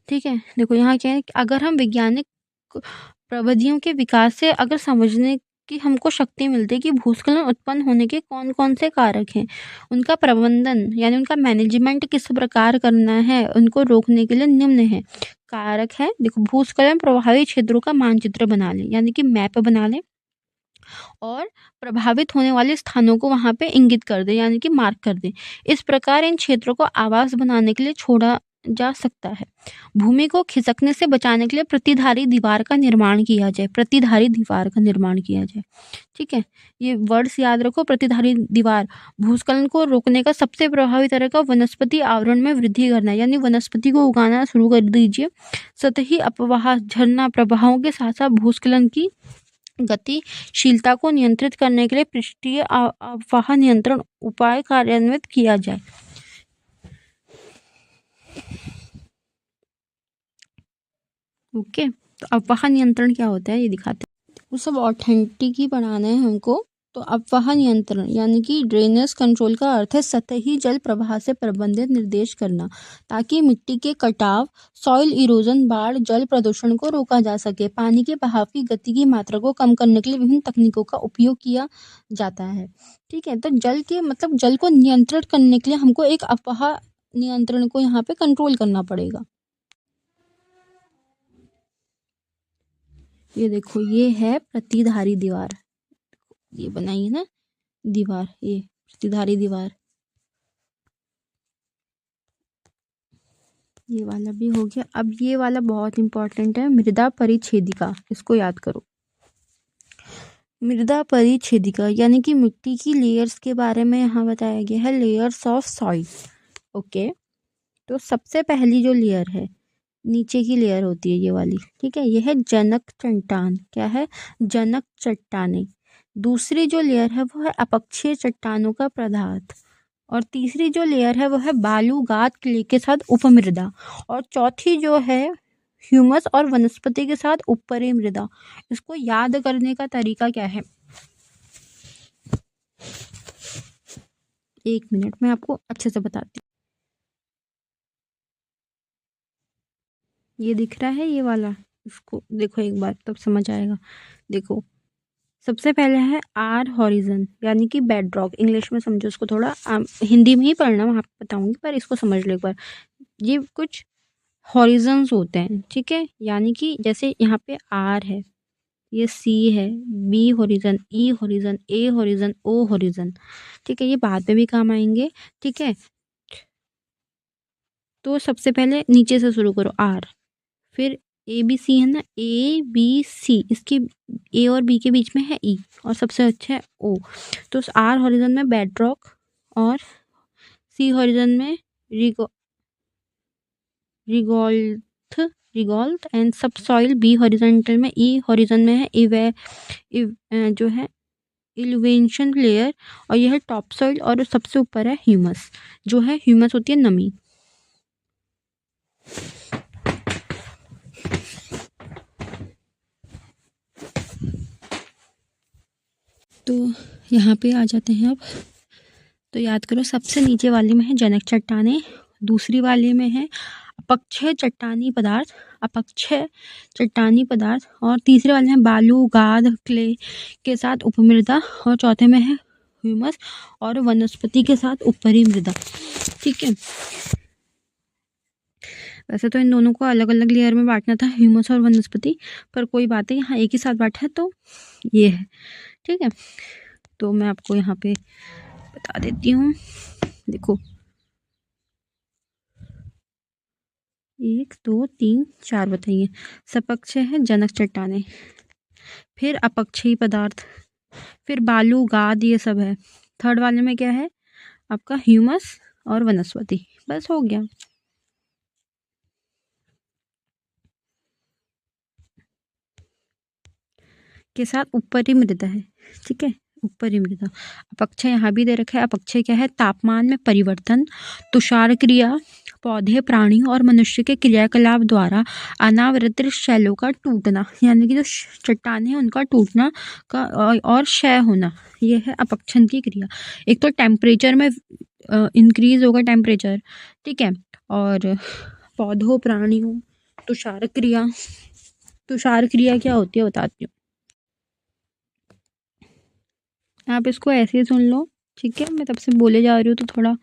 ठीक है, देखो यहाँ क्या है, अगर हम वैज्ञानिक प्रविधियों के विकास से अगर समझने की हमको शक्ति मिलती है कि भूस्खलन उत्पन्न होने के कौन कौन से कारक हैं, उनका प्रबंधन यानी उनका मैनेजमेंट किस प्रकार करना है, उनको रोकने के लिए निम्न है कारक है। देखो, भूस्खलन प्रभावित क्षेत्रों का मानचित्र बना लें, यानी कि मैप बना लें और प्रभावित होने वाले स्थानों को वहां पे इंगित कर दें, यानी कि मार्क कर दें। इस प्रकार इन क्षेत्रों को आवास बनाने के लिए छोड़ा जा सकता है। भूमि को खिसकने से बचाने के लिए प्रतिधारी दीवार का निर्माण किया जाए। प्रतिधारी दीवार का निर्माण किया जाए। ठीक है, ये वर्ड्स याद रखो। प्रतिधारी दीवार। भूस्खलन को रोकने का सबसे प्रभावी तरीका वनस्पति आवरण में वृद्धि करना है, यानी वनस्पति को उगाना शुरू कर दीजिए। सतही अपवाह झरना प्रभावों के साथ साथ भूस्खलन की गतिशीलता को नियंत्रित करने के लिए पृष्ठीय अपवाह नियंत्रण उपाय कार्यान्वित किया जाए। ओके, तो अपवाह नियंत्रण क्या होता है ये दिखाते हैं। वो सब ऑथेंटिक ही बनाना है हमको। तो अपवाह नियंत्रण यानी कि ड्रेनेज कंट्रोल का अर्थ है सतही जल प्रवाह से प्रबंधित निर्देश करना, ताकि मिट्टी के कटाव, सॉइल इरोजन, बाढ़, जल प्रदूषण को रोका जा सके। पानी के बहाव की गति की मात्रा को कम करने के लिए विभिन्न तकनीकों का उपयोग किया जाता है। ठीक है, तो जल के मतलब जल को नियंत्रित करने के लिए हमको एक अपवाह नियंत्रण को यहाँ पे कंट्रोल करना पड़ेगा। ये देखो, ये है प्रतिधारी दीवार। ये बनाई है ना दीवार, ये प्रतिधारी दीवार। ये वाला भी हो गया। अब ये वाला बहुत इंपॉर्टेंट है, मृदा परिच्छेदिका। इसको याद करो। मृदा परिच्छेदिका यानी कि मिट्टी की लेयर्स के बारे में यहाँ बताया गया है, लेयर्स ऑफ सॉइल। ओके, तो सबसे पहली जो लेयर है, नीचे की लेयर होती है ये वाली। ठीक है, ये है जनक चट्टान। क्या है? जनक चट्टानें। दूसरी जो लेयर है वो है अपक्षीय चट्टानों का पदार्थ। और तीसरी जो लेयर है वो है बालूगाद क्ले के साथ उपमृदा। और चौथी जो है ह्यूमस और वनस्पति के साथ ऊपरी मृदा। इसको याद करने का तरीका क्या है? एक मिनट में आपको अच्छे से बताती हूँ। ये दिख रहा है ये वाला, इसको देखो एक बार तब समझ आएगा। देखो, सबसे पहले है आर हॉरिजन यानी कि बेड रॉक। इंग्लिश में समझो इसको, थोड़ा हिंदी में ही पढ़ना, मैं आपको बताऊंगी, पर इसको समझ लो एक बार। ये कुछ हॉरिजन्स होते हैं। ठीक है, यानी कि जैसे यहाँ पे आर है, ये सी है, बी हॉरिजन, ई हॉरिजन, ए हॉरिजन, ओ हॉरिजन। ठीक है, ये बाद में भी काम आएंगे। ठीक है, तो सबसे पहले नीचे से शुरू करो, आर, फिर ए बी सी है ना, ए बी सी, इसकी ए और बी के बीच में है ई, और सबसे अच्छा है ओ। तो आर हॉरिजन में बेड रॉक, और सी हॉरिजन में रिगॉल्थ एंड सब सॉइल। बी हॉरिजॉन्टल में, ई हॉरिजन में है जो है इल्वेशन लेयर, और यह है टॉप सॉइल। और सबसे ऊपर है ह्यूमस, जो है ह्यूमस होती है नमी। तो यहाँ पे आ जाते हैं अब। तो याद करो, सबसे नीचे वाले में है जनक चट्टानें, दूसरी वाले में है अपक्षय चट्टानी पदार्थ, अपक्षय चट्टानी पदार्थ, और तीसरे वाले में बालू गाद क्ले के साथ उपमृदा, और चौथे में है ह्यूमस और वनस्पति के साथ ऊपरी मृदा। ठीक है, वैसे तो इन दोनों को अलग अलग लेयर में बांटना था, ह्यूमस और वनस्पति, पर कोई बात नहीं, यहाँ एक ही साथ बांटा है तो ये है। ठीक है, तो मैं आपको यहाँ पे बता देती हूँ। देखो 1 2 3 4 बताइए। सपक्षय है जनक चट्टाने, फिर अपक्षयी पदार्थ, फिर बालू गाद ये सब है। थर्ड वाले में क्या है आपका ह्यूमस और वनस्पति। बस हो गया। के साथ ऊपरी मृदा है। ठीक है, ऊपरी मृदा। अपक्षय यहाँ भी दे रखा है। अपक्षय क्या है? तापमान में परिवर्तन, तुषार क्रिया, पौधे प्राणी और मनुष्य के क्रियाकलाप द्वारा अनावृत शैलों का टूटना, यानी कि जो चट्टान है उनका टूटना का और क्षय होना, ये है अपक्षन की क्रिया। एक तो टेम्परेचर में इंक्रीज होगा टेम्परेचर, ठीक है, और पौधों प्राणियों, तुषार क्रिया। तुषार क्रिया क्या होती है बताती हूँ, आप इसको ऐसे ही सुन लो। ठीक है, मैं तब से बोले जा रही हूँ तो थोड़ा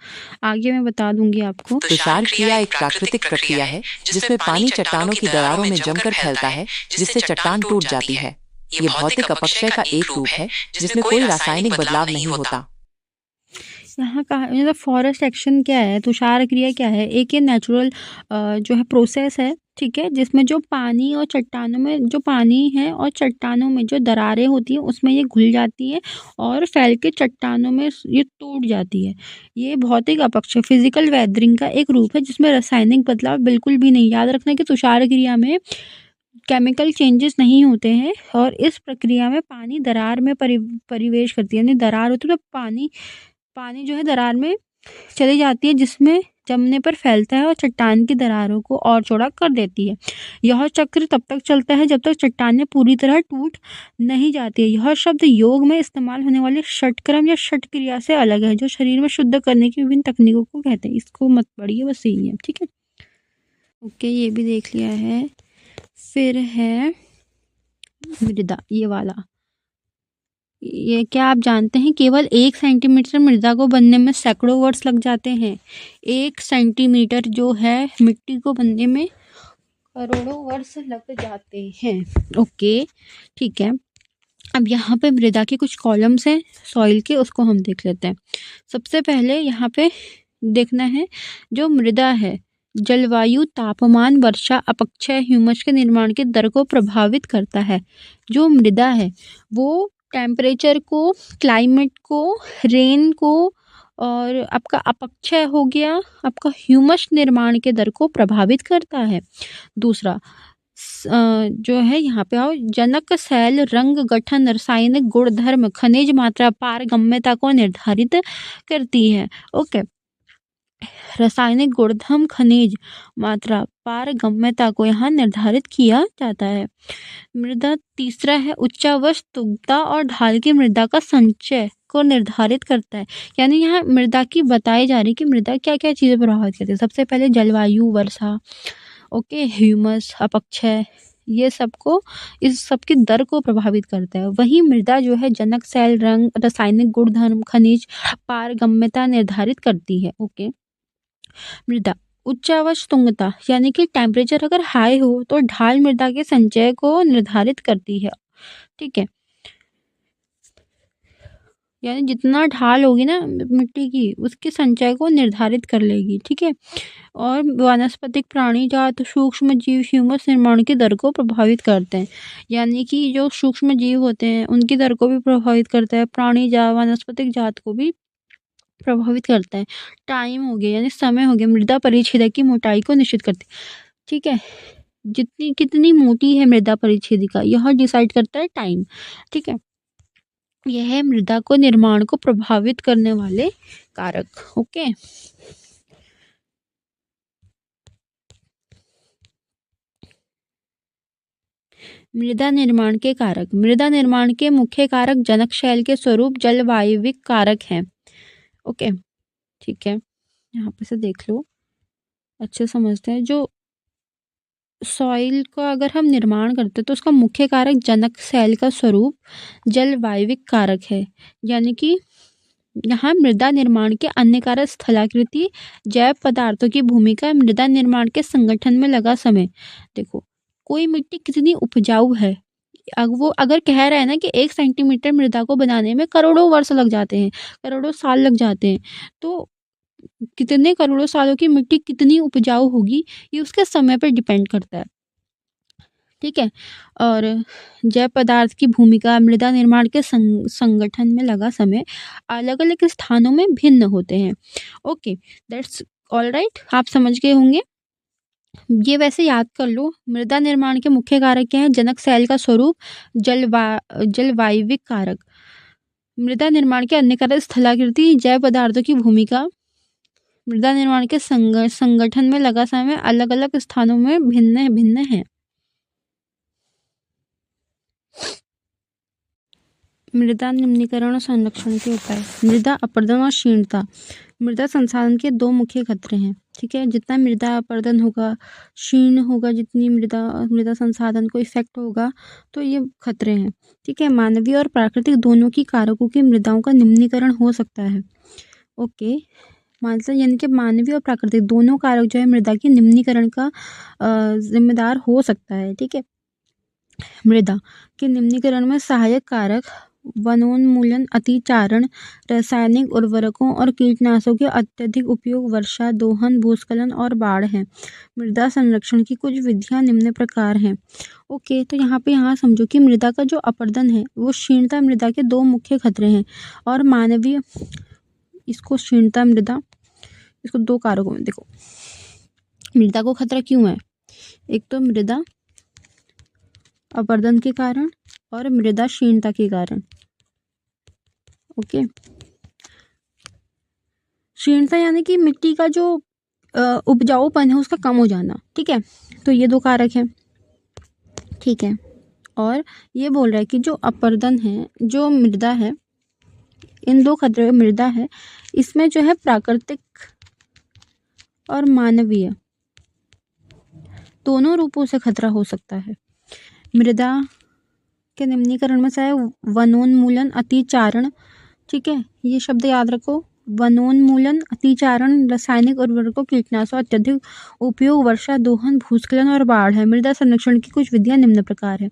आगे मैं बता दूंगी आपको। तुषार क्रिया एक प्राकृतिक प्रक्रिया है जिसमें पानी चट्टानों की दरारों में जमकर फैलता है, जिससे चट्टान टूट जाती है। ये भौतिक अपक्षय का एक रूप है जिसमें कोई रासायनिक बदलाव नहीं होता। यहाँ का मतलब फॉरेस्ट एक्शन क्या है, तुषार क्रिया क्या है? एक ये नेचुरल जो है प्रोसेस है, ठीक है, जिसमें जो पानी और चट्टानों में जो पानी है और चट्टानों में जो दरारें होती हैं उसमें ये घुल जाती है और फैल के चट्टानों में ये टूट जाती है। ये भौतिक अपक्षय फिजिकल वेदरिंग का एक रूप है जिसमें रासायनिक बदलाव बिल्कुल भी नहीं। याद रखना कि तुषार क्रिया में केमिकल चेंजेस नहीं होते हैं और इस प्रक्रिया में पानी दरार में परिवेश करती है, यानी दरार होती है तो पानी जो है दरार में चली जाती है, जिसमें जमने पर फैलता है और चट्टान की दरारों को और चौड़ा कर देती है। यह चक्र तब तक चलता है जब तक चट्टानें पूरी तरह टूट नहीं जाती है। यह शब्द योग में इस्तेमाल होने वाले षटक्रम या षट क्रिया से अलग है, जो शरीर में शुद्ध करने की विभिन्न तकनीकों को कहते हैं। इसको मत पढ़िए, बस यही है। ठीक है, ओके, ये भी देख लिया है। फिर है मृदा, ये वाला। ये क्या आप जानते हैं केवल 1 सेंटीमीटर मृदा को बनने में सैकड़ों वर्ष लग जाते हैं। 1 सेंटीमीटर जो है मिट्टी को बनने में करोड़ों वर्ष लग जाते हैं। ओके, ठीक है। अब यहाँ पे मृदा के कुछ कॉलम्स हैं सॉइल के, उसको हम देख लेते हैं। सबसे पहले यहाँ पे देखना है जो मृदा है, जलवायु, तापमान, वर्षा, अपक्षय, ह्यूमस के निर्माण के दर को प्रभावित करता है। जो मृदा है वो टेम्परेचर को, क्लाइमेट को, रेन को और आपका अपक्षय हो गया, आपका ह्यूमस निर्माण के दर को प्रभावित करता है। दूसरा जो है यहाँ पे आओ, जनक शैल, रंग, गठन, रासायनिक गुणधर्म, खनिज मात्रा, पारगम्यता को निर्धारित करती है। ओके, रासायनिक गुणधर्म, खनिज मात्रा, पारगम्यता को यहाँ निर्धारित किया जाता है। मृदा तीसरा है उच्चावच, तुगता और ढाल की मृदा का संचय को निर्धारित करता है। यानी यहाँ मृदा की बताई जा रही कि मृदा क्या क्या चीज़ें प्रभावित करती है। सबसे पहले जलवायु, वर्षा, ओके, ह्यूमस, अपक्षय, ये सबको, इस सब की दर को प्रभावित करता है। वही मृदा जो है जनक शैल, रंग, रासायनिक गुणधर्म, खनिज, पारगम्यता निर्धारित करती है। ओके, मृदा उच्चावच तुंगता, यानी कि टेम्परेचर अगर हाई हो तो ढाल मृदा के संचय को निर्धारित करती है। ठीक है, यानी जितना ढाल होगी ना मिट्टी की उसके संचय को निर्धारित कर लेगी। ठीक है, और वानस्पतिक प्राणी जात, सूक्ष्म जीव ह्यूमस निर्माण की दर को प्रभावित करते हैं। यानी कि जो सूक्ष्म जीव होते हैं उनकी दर को भी प्रभावित करता है, प्राणी जात, वानस्पतिक जात को भी प्रभावित करता है। टाइम हो गया यानी समय हो गया, मृदा परिच्छेद की मोटाई को निश्चित करती है। ठीक है, जितनी कितनी मोटी है मृदा परिच्छेदिका यह डिसाइड करता है टाइम। ठीक है, यह है मृदा को निर्माण को प्रभावित करने वाले कारक। ओके, मृदा निर्माण के कारक। मृदा निर्माण के मुख्य कारक जनक शैल के स्वरूप जलवायविक कारक हैं। ओके, ठीक है, यहाँ पे से देख लो, अच्छे समझते हैं। जो सॉइल का अगर हम निर्माण करते हैं तो उसका मुख्य कारक जनक शैल का स्वरूप जलवायविक कारक है। यानी कि यहाँ मृदा निर्माण के अन्य कारक स्थलाकृति, जैव पदार्थों की भूमिका, मृदा निर्माण के संगठन में लगा समय। देखो, कोई मिट्टी कितनी उपजाऊ है, वो अगर कह रहा है ना कि 1 सेंटीमीटर मृदा को बनाने में करोड़ों वर्ष लग जाते हैं, करोड़ों साल लग जाते हैं, तो कितने करोड़ों सालों की मिट्टी कितनी उपजाऊ होगी, ये उसके समय पर डिपेंड करता है। ठीक है। और जैव पदार्थ की भूमिका, मृदा निर्माण के संगठन में लगा समय अलग अलग स्थानों में भिन्न होते हैं। ओके, दैट्स ऑल राइट, आप समझ गए होंगे। ये वैसे याद कर लो, मृदा निर्माण के मुख्य कारक क्या है? जनक सेल का स्वरूप, जलवायविक कारक। मृदा निर्माण के अन्य कारक स्थलाकृति, जैव पदार्थों की भूमिका, मृदा निर्माण के संगठन में लगा समय अलग अलग स्थानों में भिन्न भिन्न है। मृदा निम्नीकरण और संरक्षण के उपाय। मृदा अपरदन और क्षीणता मृदा संसाधन के दो मुख्य खतरे हैं। ठीक है, जितना मृदा अपरदन होगा, क्षीण होगा, जितनी मृदा संसाधन को इफेक्ट होगा, तो ये खतरे हैं। ठीक है, मानवीय और प्राकृतिक दोनों की कारकों की मृदाओं का निम्नीकरण हो सकता है। ओके, मतलब यानी कि मानवीय और प्राकृतिक दोनों कारक जो है मृदा की निम्नीकरण का जिम्मेदार हो सकता है। ठीक है, मृदा के निम्नीकरण में सहायक कारक वनोन्मूलन, अतिचारण, रासायनिक उर्वरकों और कीटनाशकों के अत्यधिक उपयोग, वर्षा, दोहन, भूस्खलन और बाढ़ है। मृदा संरक्षण की कुछ विधियां निम्न प्रकार हैं। ओके, तो यहाँ समझो कि मृदा का जो अपरदन है वो क्षीणता मृदा के दो मुख्य खतरे हैं। और मानवीय इसको क्षीणता मृदा, इसको दो कारकों में देखो, मृदा को खतरा क्यों है? एक तो मृदा अपरदन के कारण और मृदा क्षीणता के कारण। ओके, क्षीणता यानी कि मिट्टी का जो उपजाऊपन है उसका कम हो जाना। ठीक है, तो ये दो कारक हैं। ठीक है, और ये बोल रहा है कि जो अपरदन है, जो मृदा है, इन दो खतरे मृदा है, इसमें जो है प्राकृतिक और मानवीय दोनों रूपों से खतरा हो सकता है। मृदा के निम्नीकरण में चाहे वनोन्मूलन, अतिचारण, ठीक है, ये शब्द याद रखो, वनोन्मूलन, अतिचारण, रासायनिक उर्वरकों, कीटनाशकों अत्यधिक उपयोग, वर्षा, दोहन, भूस्खलन और बाढ़ है। मृदा संरक्षण की कुछ विधियां निम्न प्रकार है।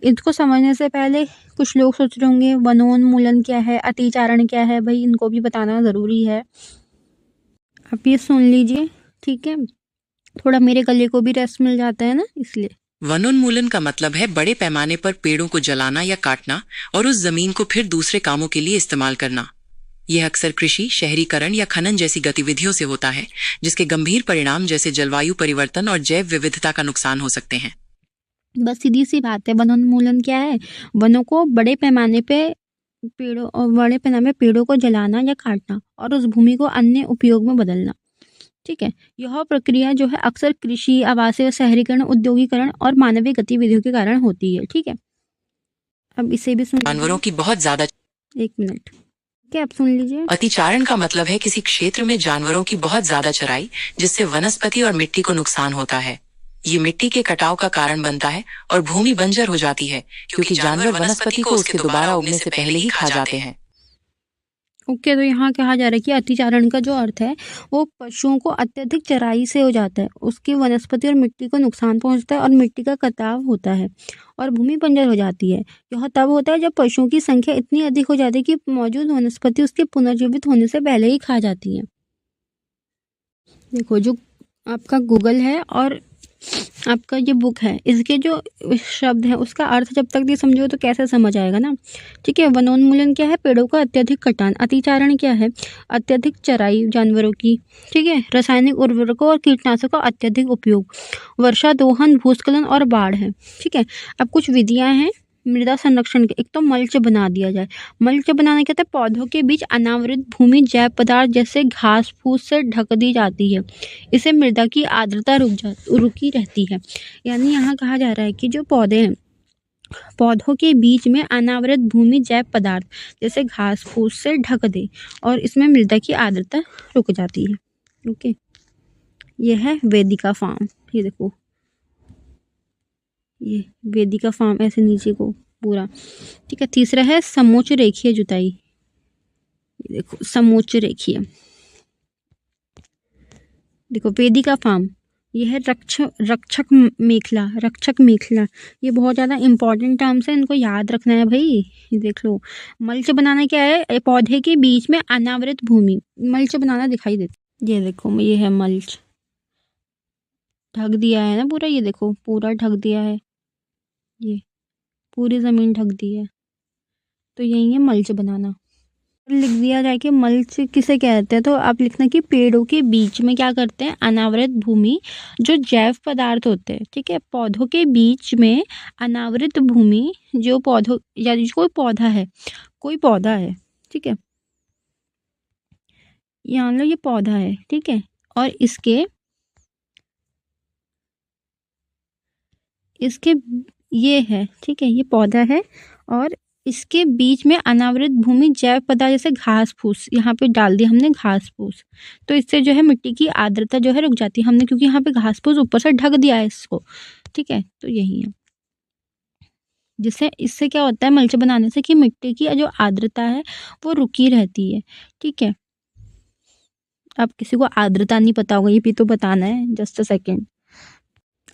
इनको समझने से पहले कुछ लोग सोच रहे होंगे वनोन्मूलन क्या है, अतिचारण क्या है, भाई इनको भी बताना ज़रूरी है। आप ये सुन लीजिए, ठीक है, थोड़ा मेरे गले को भी रेस्ट मिल जाता है ना, इसलिए। वनोन्मूलन का मतलब है बड़े पैमाने पर पेड़ों को जलाना या काटना और उस जमीन को फिर दूसरे कामों के लिए इस्तेमाल करना। यह अक्सर कृषि, शहरीकरण या खनन जैसी गतिविधियों से होता है, जिसके गंभीर परिणाम जैसे जलवायु परिवर्तन और जैव विविधता का नुकसान हो सकते हैं। बस सीधी सी बात है, वनोन्मूलन क्या है? वनों को बड़े पैमाने पे पेड़ों को जलाना या काटना और उस भूमि को अन्य उपयोग में बदलना। ठीक है, यह प्रक्रिया जो है अक्सर कृषि, आवासीय, शहरीकरण, औद्योगिकरण और मानवीय गतिविधियों के कारण होती है। ठीक है, अब इसे भी सुन जानवरों की बहुत ज्यादा 1 मिनट, क्या आप सुन लीजिए। अतिचारण का मतलब है किसी क्षेत्र में जानवरों की बहुत ज्यादा चराई, जिससे वनस्पति और मिट्टी को नुकसान होता है। ये मिट्टी के कटाव का कारण बनता है और भूमि बंजर हो जाती है, क्योंकि जानवर वनस्पति को उसके दोबारा उगने से पहले ही खा जाते हैं। ओके, तो यहाँ कहा जा रहा है कि अतिचारण का जो अर्थ है वो पशुओं को अत्यधिक चराई से हो जाता है, उसकी वनस्पति और मिट्टी को नुकसान पहुँचता है और मिट्टी का कटाव होता है और भूमि बंजर हो जाती है। यह तब होता है जब पशुओं की संख्या इतनी अधिक हो जाती है कि मौजूद वनस्पति उसके पुनर्जीवित होने से पहले ही खा जाती है। देखो, जो आपका गूगल है और आपका ये बुक है, इसके जो शब्द है उसका अर्थ जब तक नहीं समझो तो कैसे समझ आएगा ना। ठीक है, वनोन्मूलन क्या है? पेड़ों का अत्यधिक कटान। अतिचारण क्या है? अत्यधिक चराई जानवरों की। ठीक है, रासायनिक उर्वरकों और कीटनाशकों का अत्यधिक उपयोग, वर्षा, दोहन, भूस्खलन और बाढ़ है। ठीक है, अब कुछ विधियां हैं मृदा संरक्षण के। एक तो मल्च बना दिया जाए। मल्च बनाने के तहत पौधों के बीच अनावृत भूमि जैव पदार्थ जैसे घास फूस से ढक दी जाती है। इससे मृदा की आर्द्रता रुकी रहती है। यानी यहाँ कहा जा रहा है कि जो पौधे हैं, पौधों के बीच में अनावृत भूमि जैव पदार्थ जैसे घास फूस से ढक दे और इसमें मृदा की आर्द्रता रुक जाती है। ओके, यह है वेदिका फार्म। ये देखो, ये वेदिका फार्म ऐसे नीचे को पूरा। ठीक है, तीसरा है समोच्च रेखीय जुताई। ये देखो समोच्च रेखीय, देखो वेदिका फार्म, ये है रक्षक मेखला। ये बहुत ज़्यादा इम्पोर्टेंट टर्म्स है, इनको याद रखना है भाई। ये देख लो। मल्च बनाना क्या है, पौधे के बीच में अनावृत भूमि मल्च बनाना दिखाई देता। ये देखो ये है मल्च, ढक दिया है ना पूरा, ये देखो पूरा ढक दिया है, ये पूरी ज़मीन ढक दी है, तो यही है मल्च बनाना। लिख दिया जाए कि मल्च किसे कहते हैं, तो आप लिखना कि पेड़ों के बीच में क्या करते हैं, अनावृत भूमि जो जैव पदार्थ होते हैं, ठीक है, पौधों के बीच में अनावृत भूमि जो पौधों या कोई पौधा है, ठीक है, यहाँ लो ये पौधा है, ठीक है, और इसके ये है, ठीक है, ये पौधा है और इसके बीच में अनावृत भूमि जैव पदार्थ जैसे घास फूस यहाँ पे डाल दिया हमने, घास फूस, तो इससे जो है मिट्टी की आर्द्रता जो है रुक जाती है हमने, क्योंकि यहाँ पे घास फूस ऊपर से ढक दिया है इसको, ठीक है, तो यही है। जिससे इससे क्या होता है मल्च बनाने से कि मिट्टी की जो आर्द्रता है वो रुकी रहती है, ठीक है। अब किसी को आर्द्रता नहीं पता होगा, ये भी तो बताना है, जस्ट अ सेकेंड।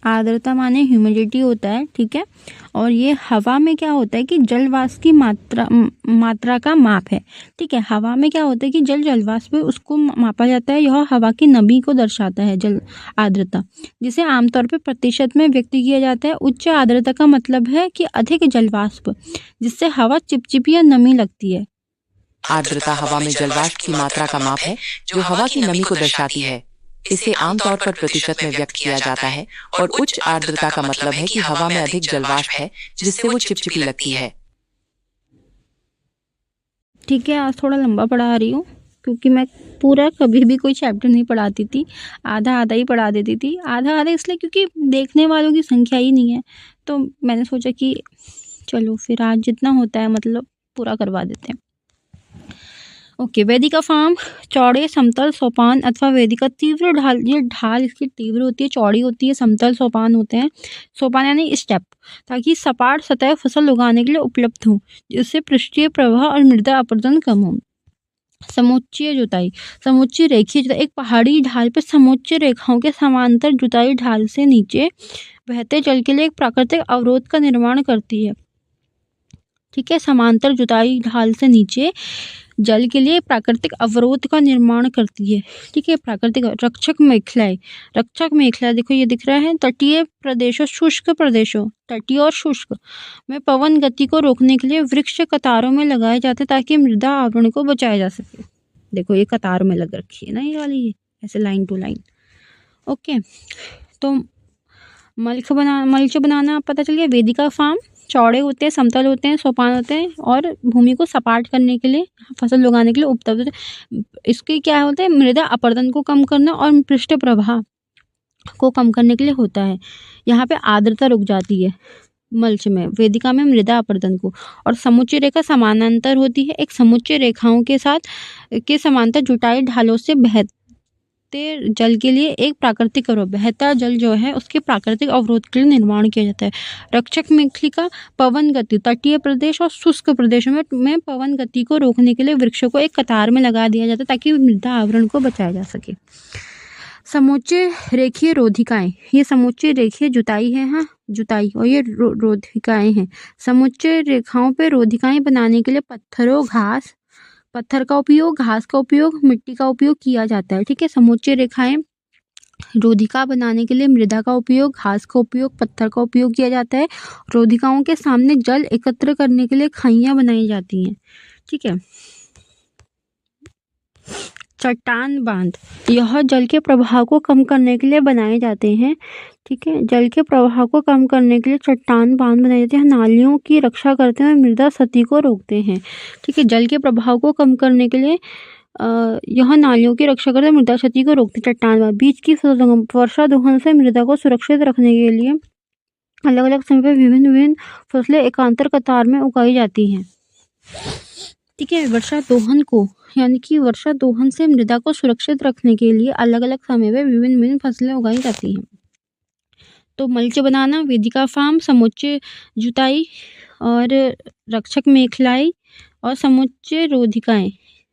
आर्द्रता माने ह्यूमिडिटी होता है, ठीक है, और ये हवा में क्या होता है कि जलवाष्प की मात्रा का माप है, ठीक है। हवा में क्या होता है कि जलवाष्प उसको मापा जाता है, यह हवा की नमी को दर्शाता है जल आर्द्रता, जिसे आमतौर पर प्रतिशत में व्यक्त किया जाता है। उच्च आर्द्रता का मतलब है कि अधिक जलवाष्प, जिससे हवा चिपचिपी या नमी लगती है। आर्द्रता हवा में जलवाष्प की मात्रा का माप है जो हवा की नमी को दर्शाती है। इसे आमतौर पर प्रतिशत में व्यक्त किया जाता है और उच्च आर्द्रता का मतलब है कि हवा में अधिक जलवाष्प है जिससे वो चिपचिपी लगती है। ठीक है, आज थोड़ा लंबा पढ़ा रही हूँ क्योंकि मैं पूरा कभी भी कोई चैप्टर नहीं पढ़ाती थी, आधा आधा ही पढ़ा देती थी। आधा आधा इसलिए क्योंकि देखने वालों की संख्या ही नहीं है, तो मैंने सोचा कि चलो फिर आज जितना होता है मतलब पूरा करवा देते हैं। ओके, वेदिका फार्म चौड़े समतल सोपान अथवा वेदिका तीव्र ढाल, ये ढाल इसकी तीव्र होती है, चौड़ी होती है, समतल सोपान होते हैं, सोपान यानी स्टेप, ताकि सपाट सतह फसल उगाने के लिए उपलब्ध हो, जिससे पृष्ठीय प्रवाह और मृदा अपरदन कम हो। समुच्चय जुताई, समुच्चय रेखीय जुताई, एक पहाड़ी ढाल पर समुच्चय रेखाओं के समांतर जुताई ढाल से नीचे बहते जल के लिए एक प्राकृतिक अवरोध का निर्माण करती है, ठीक है। समांतर जुताई ढाल से नीचे जल के लिए प्राकृतिक अवरोध का निर्माण करती है, ठीक है। प्राकृतिक रक्षक मेखलाएं देखो ये दिख रहा है, तटीय प्रदेशों, शुष्क प्रदेशों, तटीय और शुष्क में पवन गति को रोकने के लिए वृक्ष कतारों में लगाए जाते हैं ताकि मृदा आवरण को बचाया जा सके। देखो ये कतार में लग रखी है ना ये वाली, ये ऐसे लाइन टू लाइन। ओके, तो मल्च बनाना पता चल गया। वेदिका फार्म चौड़े होते हैं, समतल होते हैं, सोपान होते हैं और भूमि को सपाट करने के लिए, फसल उगाने के लिए उपलब्ध होते हैं। इसके क्या होता है, मृदा अपरदन को कम करना और पृष्ठ प्रवाह को कम करने के लिए होता है। यहाँ पे आर्द्रता रुक जाती है मल्च में, वेदिका में मृदा अपरदन को, और समुच्चय रेखा समानांतर होती है। एक समुच्चय रेखाओं के समांतर जुटाई ढालों से बहते जल के लिए एक प्राकृतिक अवरोध, बहता जल जो है उसके प्राकृतिक अवरोध के लिए निर्माण किया जाता है। रक्षक मेखलिका पवन गति, तटीय प्रदेश और शुष्क प्रदेशों में पवन गति को रोकने के लिए वृक्षों को एक कतार में लगा दिया जाता है ताकि मृदा आवरण को बचाया जा सके। समुच्चय रेखीय रोधिकाएं, ये समुच्चय रेखीय जुताई है, हाँ जुताई, और ये रोधिकाएं हैं। समुच्चय रेखाओं पर रोधिकाएं बनाने के लिए पत्थर का उपयोग, घास का उपयोग, मिट्टी का उपयोग किया जाता है, ठीक है। समुच्चय रेखाएं रोधिका बनाने के लिए मृदा का उपयोग, घास का उपयोग, पत्थर का उपयोग किया जाता है। रोधिकाओं के सामने जल एकत्र करने के लिए खाइयां बनाई जाती हैं, ठीक है। चट्टान बांध, यह जल के प्रवाह को कम करने के लिए बनाए जाते हैं, ठीक है। जल के प्रवाह को कम करने के लिए चट्टान बांध बनाए जाते हैं, नालियों की रक्षा करते हैं, मृदा क्षति को रोकते हैं, ठीक है। जल के प्रवाह को कम करने के लिए यह नालियों की रक्षा करते हैं, मृदा क्षति को रोकते हैं। चट्टान बांध, बीज की वर्षा दोहन से मृदा को सुरक्षित रखने के लिए अलग अलग समय पर विभिन्न फसलें एकांतर कतार में उगाई जाती हैं, ठीक है। वर्षा दोहन को यानी कि वर्षा दोहन से मृदा को सुरक्षित रखने के लिए अलग अलग समय में विभिन्न फसलें उगाई जाती हैं। तो मल्च बनाना, वेदिका फार्म, समुच्चय जुताई और रक्षक मेखलाई और समुच्चय रोधिकाएं,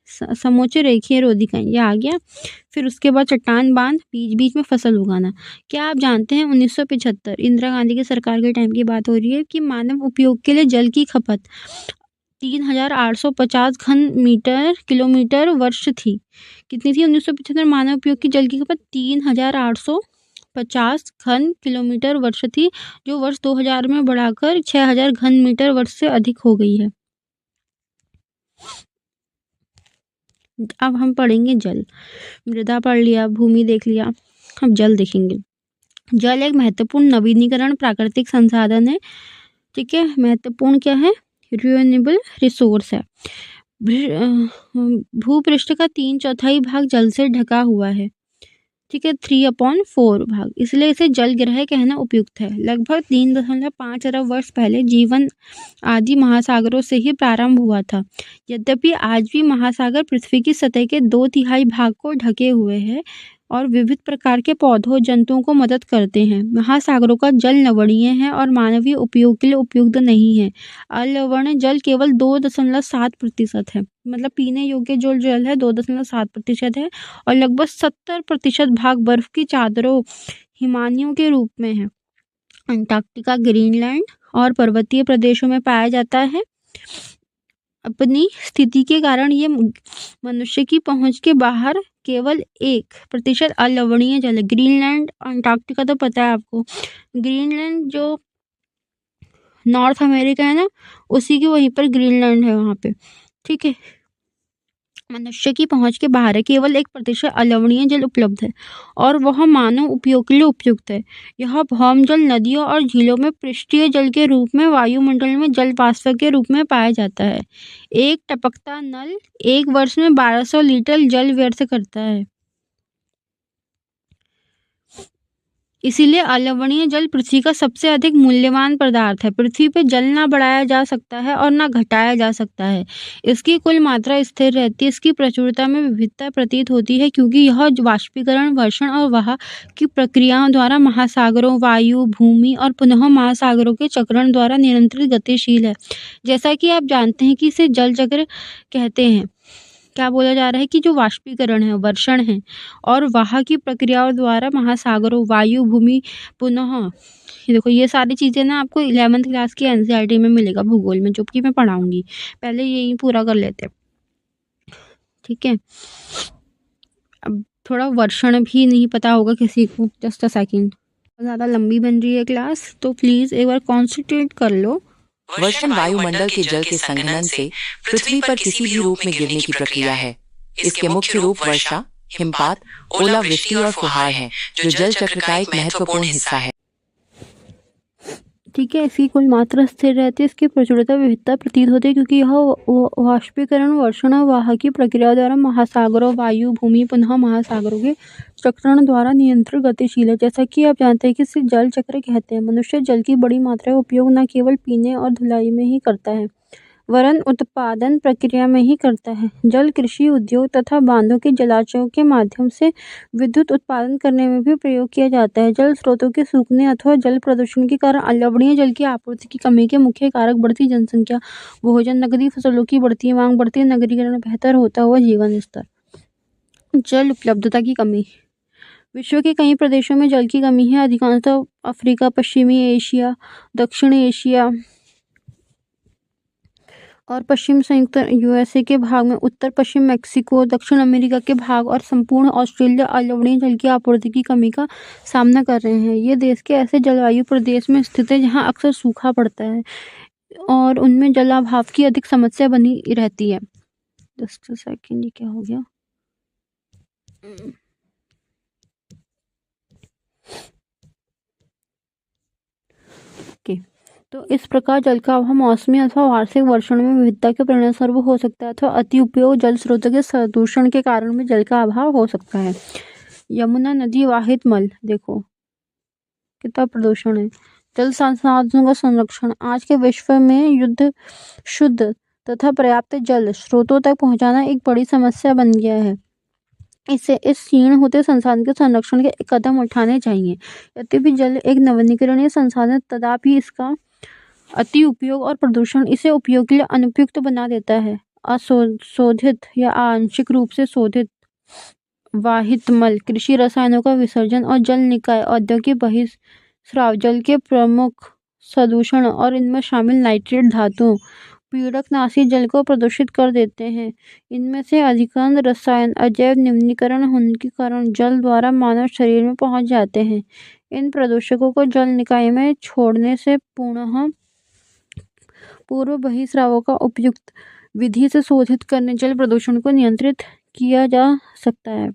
समोच्च रेखीय रोधिकाएं, ये आ गया। फिर उसके बाद चट्टान बांध, बीच बीच में फसल उगाना। क्या आप जानते हैं 1975 इंदिरा गांधी की सरकार के टाइम की बात हो रही है कि मानव उपयोग के लिए जल की खपत 3850 घन मीटर किलोमीटर वर्ष थी। कितनी थी 1975 मानव उपयोग की जल की खपत? 3850 घन किलोमीटर वर्ष थी, जो वर्ष 2000 में बढ़ाकर 6000 घन मीटर वर्ष से अधिक हो गई है। अब हम पढ़ेंगे जल। मृदा पढ़ लिया, भूमि देख लिया, अब जल देखेंगे। जल एक महत्वपूर्ण नवीनीकरण प्राकृतिक संसाधन है। ठीक है, महत्वपूर्ण क्या है? रिन्यूएबल रिसोर्स है। भूपृष्ठ का 3/4 भाग जल से ढका हुआ है। ठीक है, 3/4 भाग, इसलिए इसे जल ग्रह कहना उपयुक्त है। लगभग 3.5 अरब वर्ष पहले जीवन आदि महासागरों से ही प्रारंभ हुआ था। यद्यपि आज भी महासागर पृथ्वी की सतह के 2/3 भाग को ढके हुए हैं और विविध प्रकार के पौधों जंतुओं को मदद करते हैं। महासागरों का जल लवणीय है और मानवीय उपयोग के लिए उपयुक्त नहीं है। अलवणीय जल केवल 2.7% है, मतलब पीने योग्य जो जल है 2.7% है, और लगभग 70% भाग बर्फ की चादरों हिमानियों के रूप में है। अंटार्कटिका, ग्रीनलैंड और पर्वतीय प्रदेशों में पाया जाता है। अपनी स्थिति के कारण ये मनुष्य की पहुंच के बाहर केवल 1% अलवणीय जल है। ग्रीनलैंड, अंटार्कटिका तो पता है आपको। ग्रीनलैंड जो नॉर्थ अमेरिका है ना, उसी की वहीं पर ग्रीनलैंड है वहाँ पे। ठीक है, मनुष्य की पहुंच के बाहर है, केवल 1% अलवणीय जल उपलब्ध है और वह मानव उपयोग के लिए उपयुक्त है। यह भौम जल नदियों और झीलों में पृष्ठीय जल के रूप में वायुमंडल में जल वाष्प के रूप में पाया जाता है। एक टपकता नल एक वर्ष में 1200 लीटर जल व्यर्थ करता है। इसीलिए अलवणीय जल पृथ्वी का सबसे अधिक मूल्यवान पदार्थ है। पृथ्वी पर जल ना बढ़ाया जा सकता है और ना घटाया जा सकता है। इसकी कुल मात्रा स्थिर रहती है। इसकी प्रचुरता में विविधता प्रतीत होती है क्योंकि यह वाष्पीकरण, वर्षण और वहाँ की प्रक्रियाओं द्वारा महासागरों, वायु, भूमि और पुनः महासागरों के चक्रण द्वारा निरंतर गतिशील है। जैसा कि आप जानते हैं कि इसे जल चक्र कहते हैं। क्या बोला जा रहा है कि जो वाष्पीकरण है, वर्षण है और वहाँ की प्रक्रियाओं द्वारा महासागरों, वायु, भूमि, पुनः, देखो ये सारी चीज़ें ना आपको 11th क्लास की एनसीईआरटी में मिलेगा, भूगोल में, जो कि मैं पढ़ाऊंगी। पहले यही पूरा कर लेते हैं। ठीक है, अब थोड़ा वर्षण भी नहीं पता होगा किसी को, जस्ट अ सेकेंड। ज़्यादा लंबी बन रही है क्लास, तो प्लीज़ एक बार कॉन्सेंट्रेट कर लो। वर्षण वायुमंडल के जल के संघनन से पृथ्वी पर किसी भी रूप में गिरने की प्रक्रिया है। इसके मुख्य रूप वर्षा, हिमपात, ओलावृष्टि और फुहार है, जो जल चक्र का एक महत्वपूर्ण हिस्सा है। ठीक है, इसकी कुल मात्रा स्थिर रहती है। इसकी प्रचुरता विविधता प्रतीत होती है क्योंकि यह वाष्पीकरण, वर्षण और वहाँ की प्रक्रिया द्वारा महासागरों, वायु, भूमि, पुनः महासागरों के चक्रण द्वारा नियंत्रित गतिशील है। जैसा कि आप जानते हैं कि इसे जल चक्र कहते हैं। मनुष्य जल की बड़ी मात्रा का उपयोग न केवल पीने और धुलाई में ही करता है, वरन उत्पादन प्रक्रिया में ही करता है। जल कृषि, उद्योग तथा बांधों के जलाशयों के माध्यम से विद्युत उत्पादन करने में भी प्रयोग किया जाता है। जल स्रोतों के सूखने अथवा जल प्रदूषण के कारण अलवणीय जल की आपूर्ति की कमी के मुख्य कारक बढ़ती जनसंख्या, भोजन, नगदी फसलों की बढ़ती मांग, बढ़ती नगरीकरण, बेहतर होता हुआ जीवन स्तर। जल उपलब्धता की कमी। विश्व के कई प्रदेशों में जल की कमी है। अधिकांशतः अफ्रीका, पश्चिमी एशिया, दक्षिण एशिया और पश्चिम संयुक्त यूएसए के भाग में, उत्तर पश्चिम मैक्सिको, दक्षिण अमेरिका के भाग और संपूर्ण ऑस्ट्रेलिया अलवणीय जल की आपूर्ति की कमी का सामना कर रहे हैं। ये देश के ऐसे जलवायु प्रदेश में स्थित है जहाँ अक्सर सूखा पड़ता है और उनमें जलाभाव की अधिक समस्या बनी रहती है। जस्ट अ सेकेंड, ये क्या हो गया? ओके, तो इस प्रकार जल का अभाव मौसमी अथवा वार्षिक वर्षण में विविधता के परिणामस्वरूप हो सकता है अथवा अति उपयोग जल स्रोतों के प्रदूषण के कारण भी जल का अभाव हो सकता है। यमुना नदी वाहित मल, देखो कितना प्रदूषण है। जल संसाधनों का संरक्षण। आज के विश्व में शुद्ध तथा पर्याप्त जल स्रोतों तक पहुंचाना एक बड़ी समस्या बन गया है। इस क्षीण होते संसाधन के संरक्षण के कदम उठाने चाहिए। यद्यपि जल एक नवीनीकरणीय संसाधन, तथापि इसका अति उपयोग और प्रदूषण इसे उपयोग के लिए अनुपयुक्त बना देता है। अशोधित या आंशिक रूप से शोधित वाहित मल, कृषि रसायनों का विसर्जन और जल निकाय, औद्योगिक बहिर्स्राव, जल के प्रमुख प्रदूषण और इनमें शामिल नाइट्रेट धातुओं पीड़कनाशी जल को प्रदूषित कर देते हैं। इनमें से अधिकांश रसायन अजैव निम्नीकरण होने के कारण जल द्वारा मानव शरीर में पहुंच जाते हैं। इन प्रदूषकों को जल निकाय में छोड़ने से पूर्व बहिर्स्रावों का उपयुक्त विधि से शोधित करने जल प्रदूषण को नियंत्रित किया जा सकता है।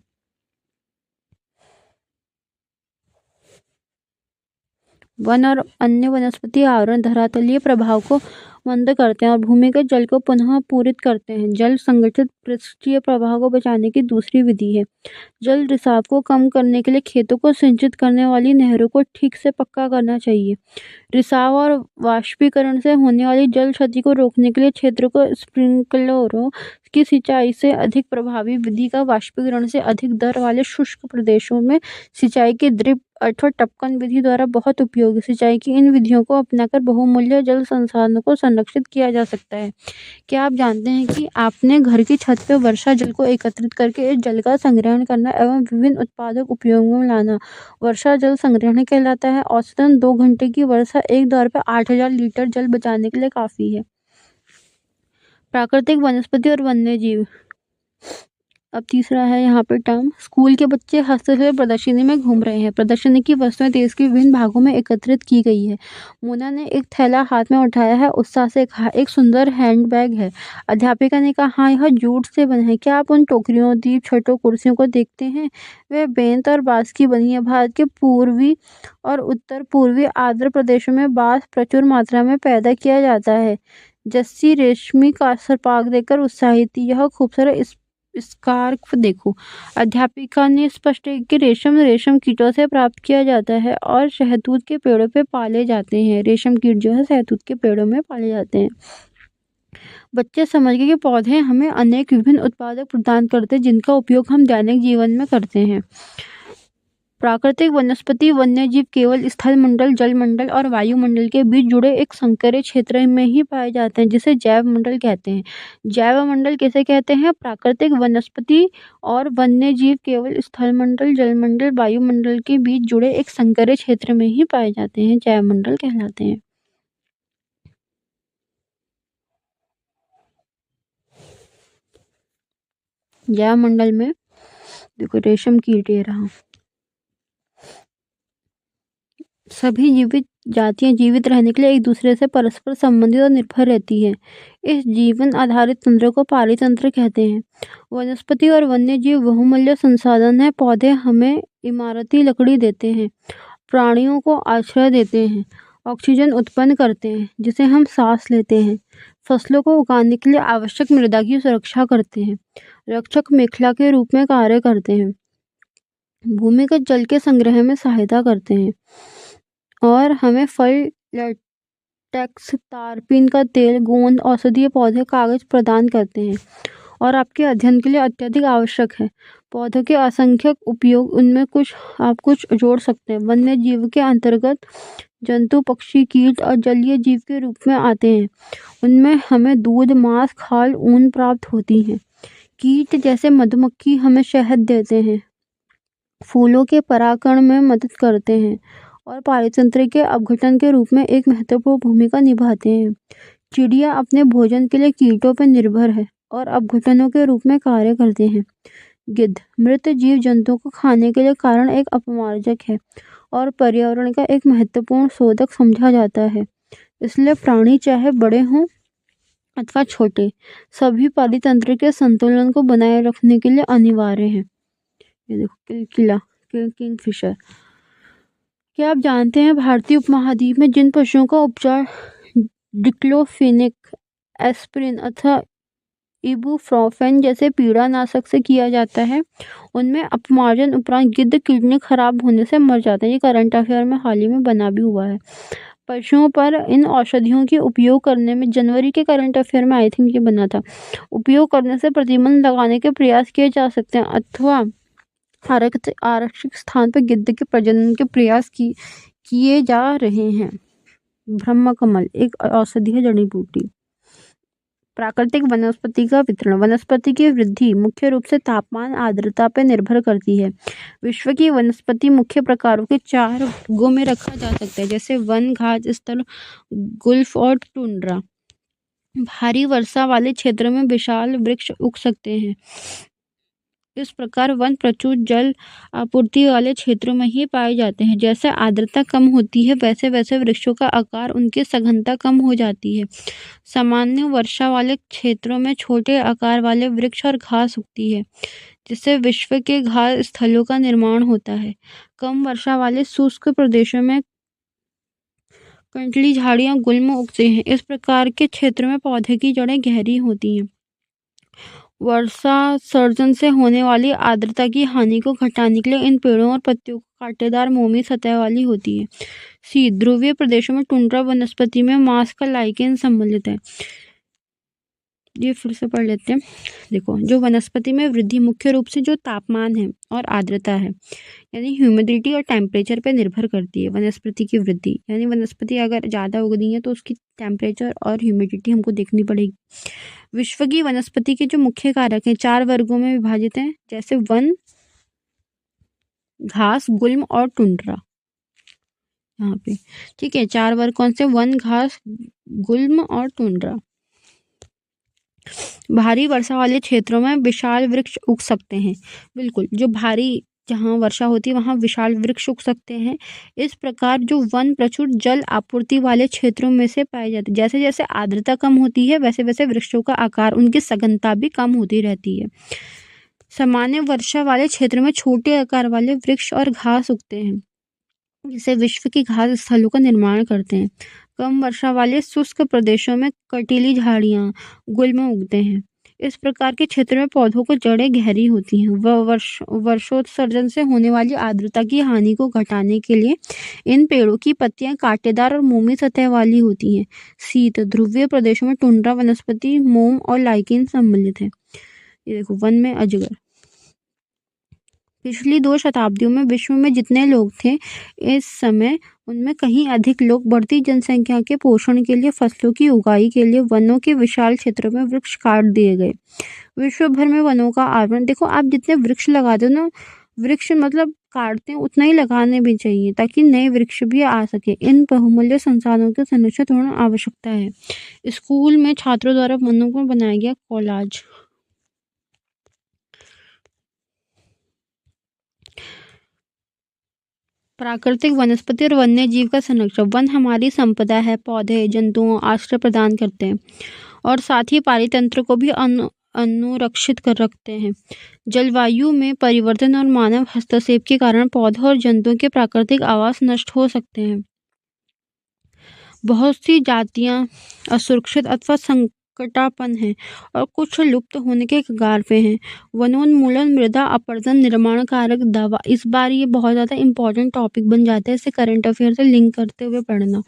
वन और अन्य वनस्पति आवरण धरातलीय प्रभाव को मंद करते हैं और भूमिगत जल को पुनः पूरित करते हैं। जल संगठित पृष्ठीय प्रवाह को बचाने की दूसरी विधि है। जल रिसाव को कम करने के लिए खेतों को सिंचित करने वाली नहरों को ठीक से पक्का करना चाहिए। रिसाव और वाष्पीकरण से होने वाली जल क्षति को रोकने के लिए क्षेत्र को स्प्रिंकलरों की सिंचाई से अधिक प्रभावी विधि का वाष्पीकरण से अधिक दर वाले शुष्क प्रदेशों में सिंचाई की ड्रिप अथवा टपकन विधि द्वारा बहुत उपयोगी सिंचाई की इन विधियों को अपनाकर बहुमूल्य जल संसाधनों को संरक्षित किया जा सकता है। क्या आप जानते हैं कि आपने घर की छत पर वर्षा जल को एकत्रित करके इस जल का संग्रहण करना एवं विभिन्न उत्पादक उपयोगों में लाना वर्षा जल संग्रहण कहलाता है। औसतन 2 घंटे की वर्षा एक दौर पर 8000 लीटर जल बचाने के लिए काफी है। प्राकृतिक वनस्पति और वन्य जीव। अब तीसरा है यहाँ पे टर्म, स्कूल के बच्चे हस्तशिल्प प्रदर्शनी में घूम रहे हैं। प्रदर्शनी की वस्तुएं देश के विभिन्न भागों में एकत्रित की गई है। मोना ने एक थैला हाथ में उठाया है, उत्साह से कहा, एक सुंदर हैंडबैग है। अध्यापिका ने कहा, हाँ, यह जूट से बना है। क्या आप उन टोकरियों, दीप छटों, कुर्सियों को देखते हैं? वे बेंत और बांस की बनी है। भारत के पूर्वी और उत्तर पूर्वी आर्द्र प्रदेशों में बांस प्रचुर मात्रा में पैदा किया जाता है। जस्सी रेशमी का सरपाग देकर उत्साहित थी। यह खूबसूरत स्कार्फ देखो। अध्यापिका ने स्पष्ट किया कि रेशम कीटों से प्राप्त किया जाता है और शहतूत के पेड़ों पे पाले जाते हैं। रेशम कीट जो है शहतूत के पेड़ों में पाले जाते हैं। बच्चे समझ गए कि पौधे हमें अनेक विभिन्न उत्पादक प्रदान करते हैं जिनका उपयोग हम दैनिक जीवन में करते हैं। प्राकृतिक वनस्पति वन्य जीव केवल स्थल मंडल, जल मंडल और वायुमंडल के बीच जुड़े एक संकरे क्षेत्र में ही पाए जाते हैं, जिसे जैव मंडल कहते हैं। जैव मंडल किसे कहते हैं? प्राकृतिक वनस्पति और वन्य जीव केवल स्थल मंडल, जल मंडल, वायुमंडल के बीच जुड़े एक संकरे क्षेत्र में ही पाए जाते हैं, जैव मंडल कहलाते हैं। जैव मंडल में देखो रेशम कीट ये रहा। सभी जीवित जातियां जीवित रहने के लिए एक दूसरे से परस्पर संबंधित और निर्भर रहती हैं। इस जीवन आधारित तंत्र को पारितंत्र कहते हैं। वनस्पति और वन्य जीव बहुमूल्य संसाधन है। पौधे हमें इमारती लकड़ी देते हैं, प्राणियों को आश्रय देते हैं, ऑक्सीजन उत्पन्न करते हैं जिसे हम सांस लेते हैं, फसलों को उगाने के लिए आवश्यक मृदा की सुरक्षा करते हैं, रक्षक मेखला के रूप में कार्य करते हैं, भूमिगत जल के संग्रह में सहायता करते हैं और हमें फल, लेटेक्स, तारपीन का तेल, गोंद, औषधीय पौधे, कागज प्रदान करते हैं और आपके अध्ययन के लिए अत्यधिक आवश्यक है। पौधों के असंख्य उपयोग, उनमें आप कुछ जोड़ सकते हैं। वन्य जीव के अंतर्गत जंतु, पक्षी, कीट और जलीय जीव के रूप में आते हैं। उनमें हमें दूध, मांस, खाल, ऊन प्राप्त होती है। कीट जैसे मधुमक्खी हमें शहद देते हैं, फूलों के परागण में मदद करते हैं और पारितंत्र के अपघटन के रूप में एक महत्वपूर्ण भूमिका निभाते हैं। चिड़िया अपने भोजन के लिए कीटों पर निर्भर है और अपघटनों के रूप में कार्य करते हैं। गिद्ध मृत जीव जंतुओं को खाने के लिए कारण एक अपमार्जक है और पर्यावरण का एक महत्वपूर्ण शोधक समझा जाता है। इसलिए प्राणी चाहे बड़े हों अथवा छोटे, सभी पारितंत्र के संतुलन को बनाए रखने के लिए अनिवार्य हैं। ये देखो किलकिला, किंगफिशर। क्या आप जानते हैं भारतीय उपमहाद्वीप में जिन पशुओं का उपचार डिक्लोफेनेक, एस्पिरिन अथवा इबुप्रोफेन जैसे पीड़ानाशक से किया जाता है, उनमें अपमार्जन उपरांत गिद्ध किडनी खराब होने से मर जाते हैं। ये करंट अफेयर में हाल ही में बना भी हुआ है। पशुओं पर इन औषधियों के उपयोग करने में जनवरी के करंट अफेयर में आई थिंक ये बना था, उपयोग करने से प्रतिबंध लगाने के प्रयास किए जा सकते हैं अथवा आरक्षित स्थान पर गिद्ध के प्रजनन के प्रयास किए जा रहे हैं। ब्रह्मकमल एक औषधीय जड़ी बूटी। प्राकृतिक वनस्पति का वितरण। वनस्पति की वृद्धि मुख्य रूप से तापमान आर्द्रता पर निर्भर करती है। विश्व की वनस्पति मुख्य प्रकारों के 4 वर्गों में रखा जा सकता है, जैसे वन, घास स्थल, गुल्फ और टुंड्रा। भारी वर्षा वाले क्षेत्र में विशाल वृक्ष उग सकते हैं। इस प्रकार वन प्रचुर जल आपूर्ति वाले क्षेत्रों में ही पाए जाते हैं। जैसे आर्द्रता कम होती है वैसे वैसे वृक्षों का आकार, उनकी सघनता कम हो जाती है। सामान्य वर्षा वाले क्षेत्रों में छोटे आकार वाले वृक्ष और घास उगती है, जिससे विश्व के घास स्थलों का निर्माण होता है। कम वर्षा वाले शुष्क प्रदेशों में कंटली झाड़ियां, गुल्म उगते हैं। इस प्रकार के क्षेत्र में पौधे की जड़ें गहरी होती हैं। वर्षा सर्जन से होने वाली आर्द्रता की हानि को घटाने के लिए इन पेड़ों और पत्तियों को कांटेदार मोमी सतह वाली होती है। सी, ध्रुवीय प्रदेशों में टुंड्रा वनस्पति में मांस का लाइकेन सम्मिलित है। ये फिर से पढ़ लेते हैं। देखो, जो वनस्पति में वृद्धि मुख्य रूप से जो तापमान है और आर्द्रता है, यानी ह्यूमिडिटी और टेम्परेचर पर निर्भर करती है वनस्पति की वृद्धि। यानी वनस्पति अगर ज़्यादा उग रही है तो उसकी टेम्परेचर और ह्यूमिडिटी हमको देखनी पड़ेगी। विश्व की वनस्पति के जो मुख्य कारक हैं 4 वर्गों में विभाजित हैं, जैसे वन, घास, गुल्म और टुंड्रा। यहाँ पे ठीक है, 4 वर्ग कौन से? वन, घास, गुल्म और टुंड्रा। भारी वर्षा वाले क्षेत्रों में विशाल वृक्ष उग सकते हैं। बिल्कुल, जो भारी जहाँ वर्षा होती है वहाँ विशाल वृक्ष उग सकते हैं। इस प्रकार जो वन प्रचुर जल आपूर्ति वाले क्षेत्रों में से पाए जाते हैं। जैसे जैसे आर्द्रता कम होती है वैसे वैसे वृक्षों का आकार, उनकी सघनता भी कम होती रहती है। सामान्य वर्षा वाले क्षेत्र में छोटे आकार वाले वृक्ष और घास उगते हैं, जिसे विश्व की घास स्थलों का निर्माण करते हैं। कम वर्षा वाले शुष्क प्रदेशों में कटीली झाड़ियाँ, गुल्म उगते हैं। इस प्रकार के क्षेत्र में पौधों को जड़ें गहरी होती हैं। वर्षोत्सर्जन से होने वाली आर्द्रता की हानि को घटाने के लिए इन पेड़ों की पत्तियां कांटेदार और मोमी सतह वाली होती हैं। शीत, ध्रुवीय प्रदेशों में टुंड्रा वनस्पति मोम और लाइकेन सम्मिलित है। ये देखो, वन में अजगर। पिछली 2 शताब्दियों में विश्व में जितने लोग थे, इस समय उनमें कहीं अधिक लोग बढ़ती जनसंख्या के पोषण के लिए, फसलों की उगाई के लिए वनों के विशाल क्षेत्रों में वृक्ष काट दिए गए। विश्व भर में वनों का आवरण, देखो आप जितने वृक्ष लगाते हो ना, वृक्ष मतलब काटते हैं उतना ही लगाने भी चाहिए ताकि नए वृक्ष भी आ सके। इन बहुमूल्य संसाधनों के संरक्षित होना आवश्यकता है। स्कूल में छात्रों द्वारा वनों को बनाया गया कोलाज। प्राकृतिक वनस्पति और वन्य जीव का संरक्षण। वन हमारी संपदा है। पौधे, जंतुओं आश्रय प्रदान करते हैं और साथ ही पारितंत्र को भी अनुरक्षित कर रखते हैं। जलवायु में परिवर्तन और मानव हस्तक्षेप के कारण पौधों और जंतुओं के प्राकृतिक आवास नष्ट हो सकते हैं। बहुत सी जातियां असुरक्षित अथवा संकटापन्न हैं और कुछ लुप्त होने के कगार पे हैं। वनोन्मूलन, मृदा अपरदन, निर्माण कारक दवा। इस बार ये बहुत ज़्यादा इंपॉर्टेंट टॉपिक बन जाता है, इसे करंट अफेयर से लिंक करते हुए पढ़ना।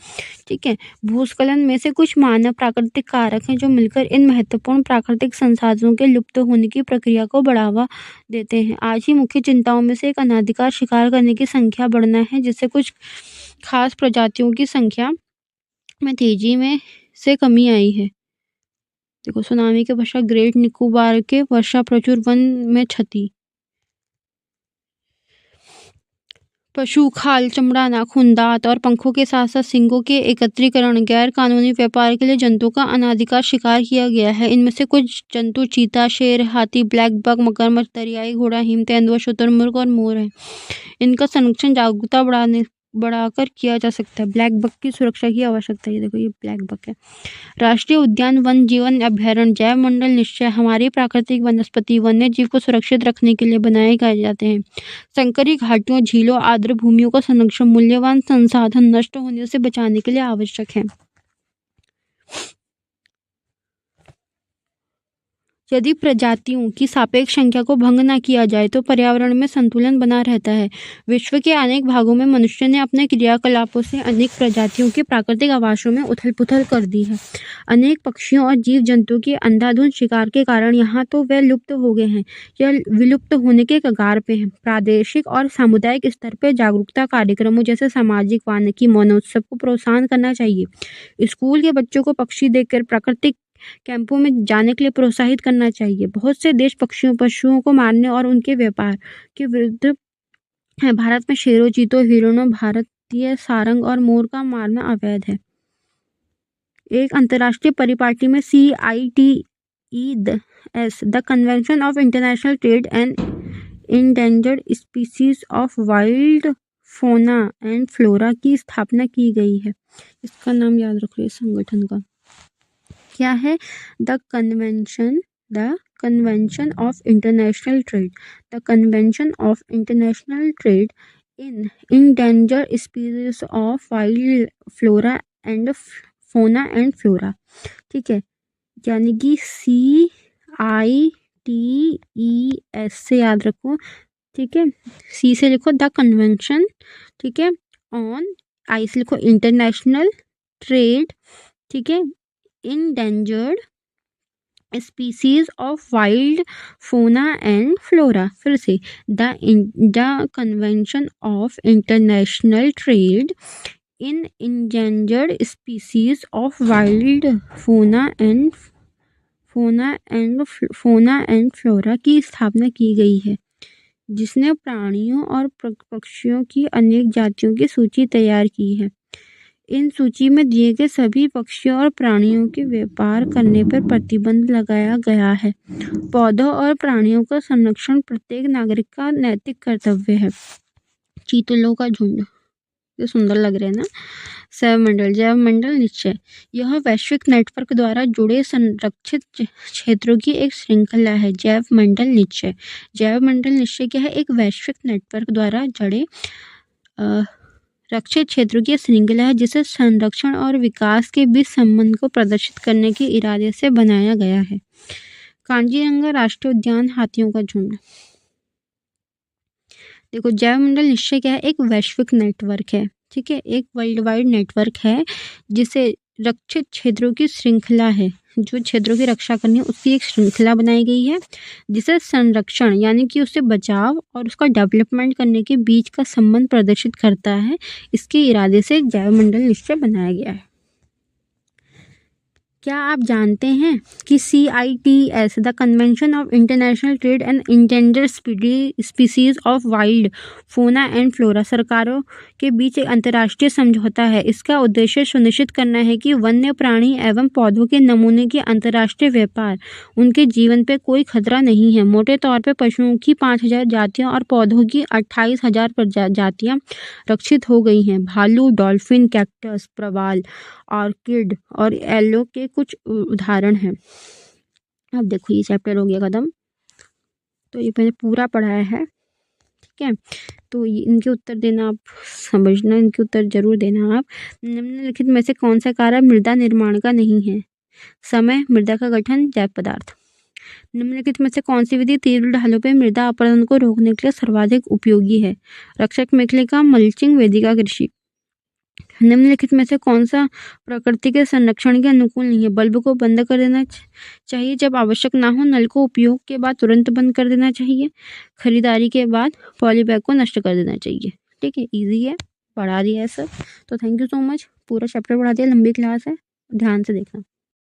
ठीक है, भूस्खलन में से कुछ मानव प्राकृतिक कारक हैं जो मिलकर इन महत्वपूर्ण प्राकृतिक संसाधनों के लुप्त होने की प्रक्रिया को बढ़ावा देते हैं। आज ही मुख्य चिंताओं में से एक अनाधिकार शिकार करने की संख्या बढ़ना है, जिससे कुछ खास प्रजातियों की संख्या में तेजी में से कमी आई है। देखो, सुनामी के पश्चात ग्रेट निकोबार के वर्षा प्रचुर वन में क्षति। पशु खाल, चमड़ा, नाखून, दांत और पंखों के साथ साथ सींगों के एकत्रीकरण, गैर कानूनी व्यापार के लिए जंतुओं का अनाधिकार शिकार किया गया है। इनमें से कुछ जंतु चीता, शेर, हाथी, ब्लैक बक, मगरमच्छ, दरियाई घोड़ा, हिम तेंदुआ, शुतुरमुर्ग और मोर है। इनका संरक्षण जागरूकता बढ़ाकर किया जा सकता है। ब्लैक बक की सुरक्षा की आवश्यकता है। देखो, ये ब्लैक बक है। राष्ट्रीय उद्यान, वन जीवन अभयारण्य, जैव मंडल निश्चय हमारी प्राकृतिक वनस्पति, वन्य जीव को सुरक्षित रखने के लिए बनाए गए जाते हैं। संकरी घाटियों, झीलों, आर्द्र भूमियों का संरक्षण मूल्यवान संसाधन नष्ट होने से बचाने के लिए आवश्यक है। यदि प्रजातियों की सापेक्ष संख्या को भंग न किया जाए तो पर्यावरण में संतुलन बना रहता है। विश्व के अनेक भागों में मनुष्य ने अपने क्रियाकलापों से अनेक प्रजातियों के प्राकृतिक आवासों में उथल पुथल कर दी है। अनेक पक्षियों और जीव जंतुओं के अंधाधुंध शिकार के कारण यहाँ तो वे लुप्त हो गए हैं या विलुप्त होने के कगार पे हैं। प्रादेशिक और सामुदायिक स्तर पर जागरूकता कार्यक्रमों जैसे सामाजिक वानिकी महोत्सव को प्रोत्साहन करना चाहिए। स्कूल के बच्चों को पक्षी देखकर प्राकृतिक कैंपों में जाने के लिए प्रोत्साहित करना चाहिए। बहुत से देश पशुओं को मारने और उनके व्यापार के विरुद्ध है। भारत में शेरों, चीतों, हिरणों, भारतीय सारंग और मोर का मारना अवैध है। एक अंतर्राष्ट्रीय परिपाटी में CITES the convention of international trade and endangered species of wild फोना एंड फ्लोरा की स्थापना की गई है। इसका नाम याद रखो, इस संगठन का क्या है? The convention of international trade. The convention of international trade in endangered species of wild flora and fauna and flora. ठीक है, यानी कि CITES से याद रखो। ठीक है, C से लिखो द कन्वेंशन, ठीक है, ऑन, I से लिखो इंटरनेशनल ट्रेड, ठीक है, इंडेंजर्ड स्पीसीज ऑफ वाइल्ड फोना एंड फ्लोरा। फिर से the convention of international trade in endangered species of wild फोना एंड फ्लोरा की स्थापना की गई है, जिसने प्राणियों और पक्षियों की अनेक जातियों की सूची तैयार की है। इन सूची में दिए गए सभी पक्षियों और प्राणियों के व्यापार करने पर प्रतिबंध लगाया गया है। पौधों और प्राणियों का संरक्षण प्रत्येक नागरिक का नैतिक कर्तव्य है। चीतलों का झुंड, ये सुंदर लग रहे हैं ना। जैव मंडल निश्चय, यह वैश्विक नेटवर्क द्वारा जुड़े संरक्षित क्षेत्रों की एक श्रृंखला है। जैव मंडल निश्चय क्या है? एक वैश्विक नेटवर्क द्वारा जुड़े रक्षित क्षेत्रों की श्रृंखला है, जिसे संरक्षण और विकास के बीच संबंध को प्रदर्शित करने के इरादे से बनाया गया है। कांजीरंगा राष्ट्रीय उद्यान, हाथियों का झुंड। देखो, जैव मंडल निश्चय क्या है? एक वैश्विक नेटवर्क है, ठीक है, एक वर्ल्ड वाइड नेटवर्क है, जिसे रक्षित क्षेत्रों की श्रृंखला है, जो क्षेत्रों की रक्षा करनी है उसकी एक श्रृंखला बनाई गई है, जिसे संरक्षण यानी कि उससे बचाव और उसका डेवलपमेंट करने के बीच का संबंध प्रदर्शित करता है। इसके इरादे से जैव मंडल निश्चय बनाया गया है। क्या आप जानते हैं कि CITES the convention of international trade and endangered species of wild फोना एंड फ्लोरा सरकारों के बीच एक अंतर्राष्ट्रीय समझौता है। इसका उद्देश्य सुनिश्चित करना है कि वन्य प्राणी एवं पौधों के नमूने के अंतर्राष्ट्रीय व्यापार, उनके जीवन पर कोई खतरा नहीं है। मोटे तौर पर पशुओं की 5000 जातियाँ और पौधों की 28,000 प्रजातियाँ रक्षित हो गई हैं। भालू, डॉल्फिन, कैक्टस, प्रवाल, ऑर्किड और एलो के कुछ उदाहरण हैं। अब देखो, ये चैप्टर हो गया खत्म। तो ये मैंने पूरा पढ़ाया है, ठीक है। तो इनके उत्तर देना, आप समझना, इनके उत्तर जरूर देना आप। निम्नलिखित में से कौन सा कार्य मृदा निर्माण का नहीं है? समय, मृदा का गठन, जैव पदार्थ। निम्नलिखित में से कौन सी विधि तीव्र ढालों पर मृदा अपरदन को रोकने के लिए सर्वाधिक उपयोगी है? रक्षक मेखलिका, मल्चिंग, वेदिका कृषि। निम्नलिखित में से कौन सा प्रकृति के संरक्षण के अनुकूल नहीं है? बल्ब को बंद कर देना चाहिए जब आवश्यक ना हो। नल को उपयोग के बाद तुरंत बंद कर देना चाहिए। खरीदारी के बाद पॉलीबैग को नष्ट कर देना चाहिए। ठीक है, इजी है, पढ़ा दिया है सब। तो थैंक यू सो मच। पूरा चैप्टर पढ़ा दिया, लंबी क्लास है, ध्यान से देखना।